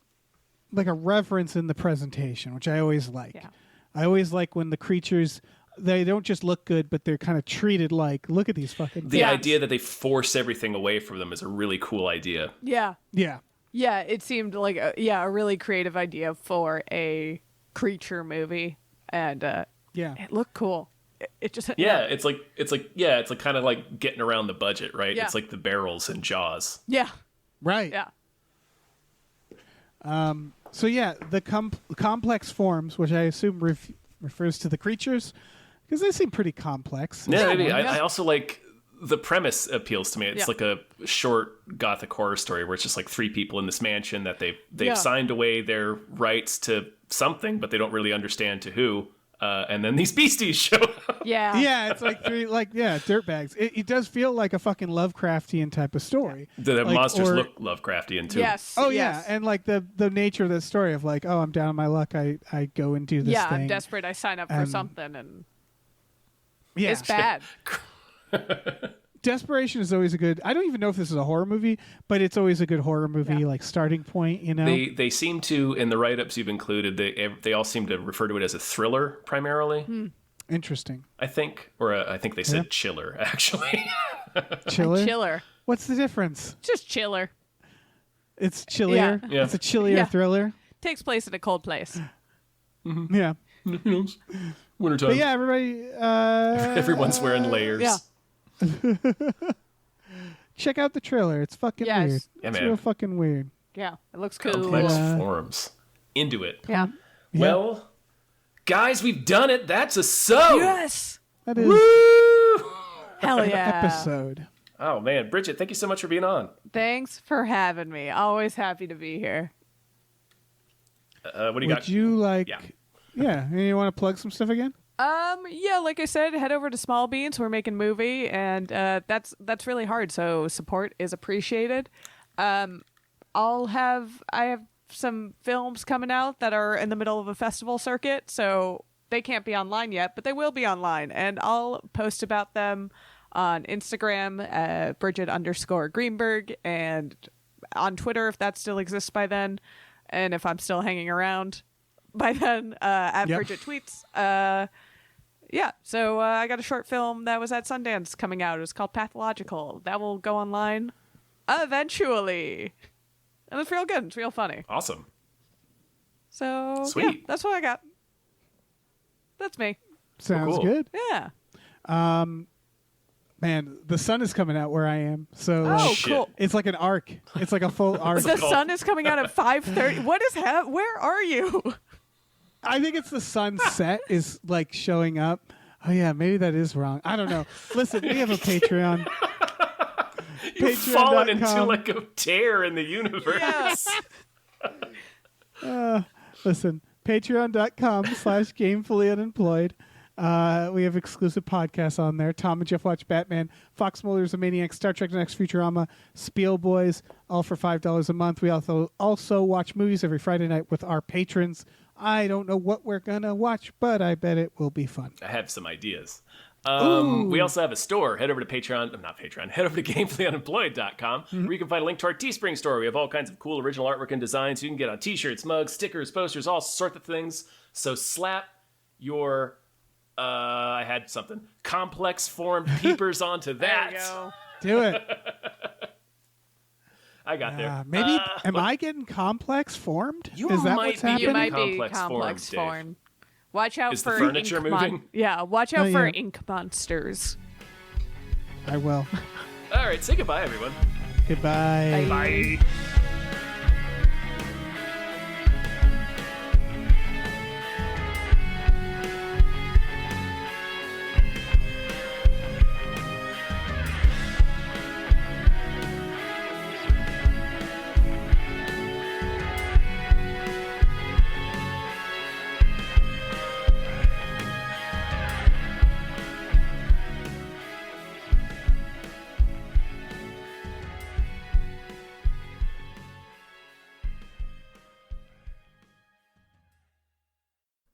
like a reverence in the presentation, which I always like. Yeah. I always like when the creatures, they don't just look good, but they're kind of treated like, look at these fucking. The Yeah. idea that they force everything away from them is a really cool idea. Yeah. Yeah. Yeah, it seemed like a really creative idea for a creature movie, and Yeah. it looked cool. It just Yeah, it's like kind of like getting around the budget, right? Yeah. It's like the barrels in Jaws. yeah, Right. yeah, So yeah, the complex forms, which I assume refers to the creatures, because they seem pretty complex. Yeah, maybe. Yeah. I also like the premise appeals to me. It's Yeah. like a short gothic horror story where it's just like three people in this mansion that they've Yeah. signed away their rights to something, but they don't really understand to who. And then these beasties show up. yeah, Yeah, it's like three, dirtbags. It does feel like a fucking Lovecraftian type of story. The Like, monsters or- look Lovecraftian too. Yes. Oh yes. yeah, and like the nature of the story of like, oh, I'm down on my luck. I go and do this yeah. thing. I'm desperate. I sign up for something, and Yeah, it's bad. desperation is always a good. I don't even know if this is a horror movie, but it's always a good horror movie Yeah. like starting point. You know. They seem to, in the write-ups you've included, they all seem to refer to it as a thriller primarily. Interesting. I think, or I think they said chiller actually. Chiller. Chiller, What's the difference? just chiller. It's chillier. Yeah. It's a chillier Yeah. thriller. Takes place in a cold place. Yeah. Wintertime. But yeah, everybody. Everyone's wearing layers. Yeah. Check out the trailer. It's fucking Yes. weird. Yeah, it's man. real fucking weird. Yeah, it looks cool. Complex Yeah. forms. Into it. Yeah. Yeah. Well, guys, we've done it. That's a so. Yes. That is Woo! Hell yeah. episode. Oh man, Bridgett, thank you so much for being on. Thanks for having me. Always happy to be here. What do you Would got? you like? Yeah. Yeah. And you want to plug some stuff again? Yeah, like I said, head over to Small Beans. We're making a movie, and that's really hard. So support is appreciated. I have some films coming out that are in the middle of a festival circuit, so they can't be online yet, but they will be online, and I'll post about them on Instagram, Bridgett_Greenberg, and on Twitter if that still exists by then, and if I'm still hanging around by then, at Yep. Bridgett Tweets. Yeah, so I got a short film that was at Sundance coming out. It was called Pathological. That will go online eventually. And it's real good. It's real funny. Awesome. So, Sweet. yeah, that's what I got. That's me. Sounds cool. good. Yeah. Man, the sun is coming out where I am, so Oh, Shit. cool. it's like an arc. It's like a full arc. The called? sun is coming out at 5:30. What is where are you? I think it's the sunset is like showing up. Oh yeah, maybe that is wrong. I don't know. Listen, we have a Patreon. You've fallen into Patreon.com. like a tear in the universe. Listen, patreon.com/gamefullyunemployed. We have exclusive podcasts on there. Tom and Jeff Watch Batman, Fox Mulder's a Maniac, Star Trek: The Next Futurama, Spiel Boys, all for $5 a month. We also watch movies every Friday night with our patrons. I don't know what we're going to watch, but I bet it will be fun. I have some ideas. We also have a store. Head over to head over to GamefullyUnemployed.com where you can find a link to our Teespring store. We have all kinds of cool original artwork and designs you can get on t-shirts, mugs, stickers, posters, all sorts of things. So slap your I had something complex formed peepers onto that. There you go. Do it. I got there. Maybe am I getting complex formed? You Is that might what's be happening? You might be Complex complex form, Dave. form. Watch out Is for the furniture ink moving? Yeah, watch out for yeah. ink monsters. I will. All right, say goodbye, everyone. Goodbye. Bye.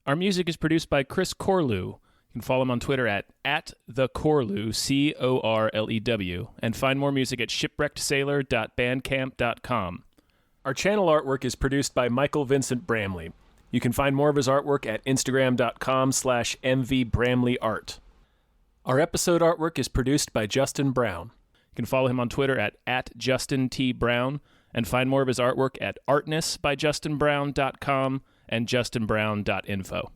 Our music is produced by Chris Corlew. You can follow him on Twitter at @thecorlew, Corlew, and find more music at shipwreckedsailor.bandcamp.com. Our channel artwork is produced by Michael Vincent Bramley. You can find more of his artwork at instagram.com/mvbramleyart. Our episode artwork is produced by Justin Brown. You can follow him on Twitter at @JustinTBrown and find more of his artwork at artnessbyjustinbrown.com and justinbrown.info.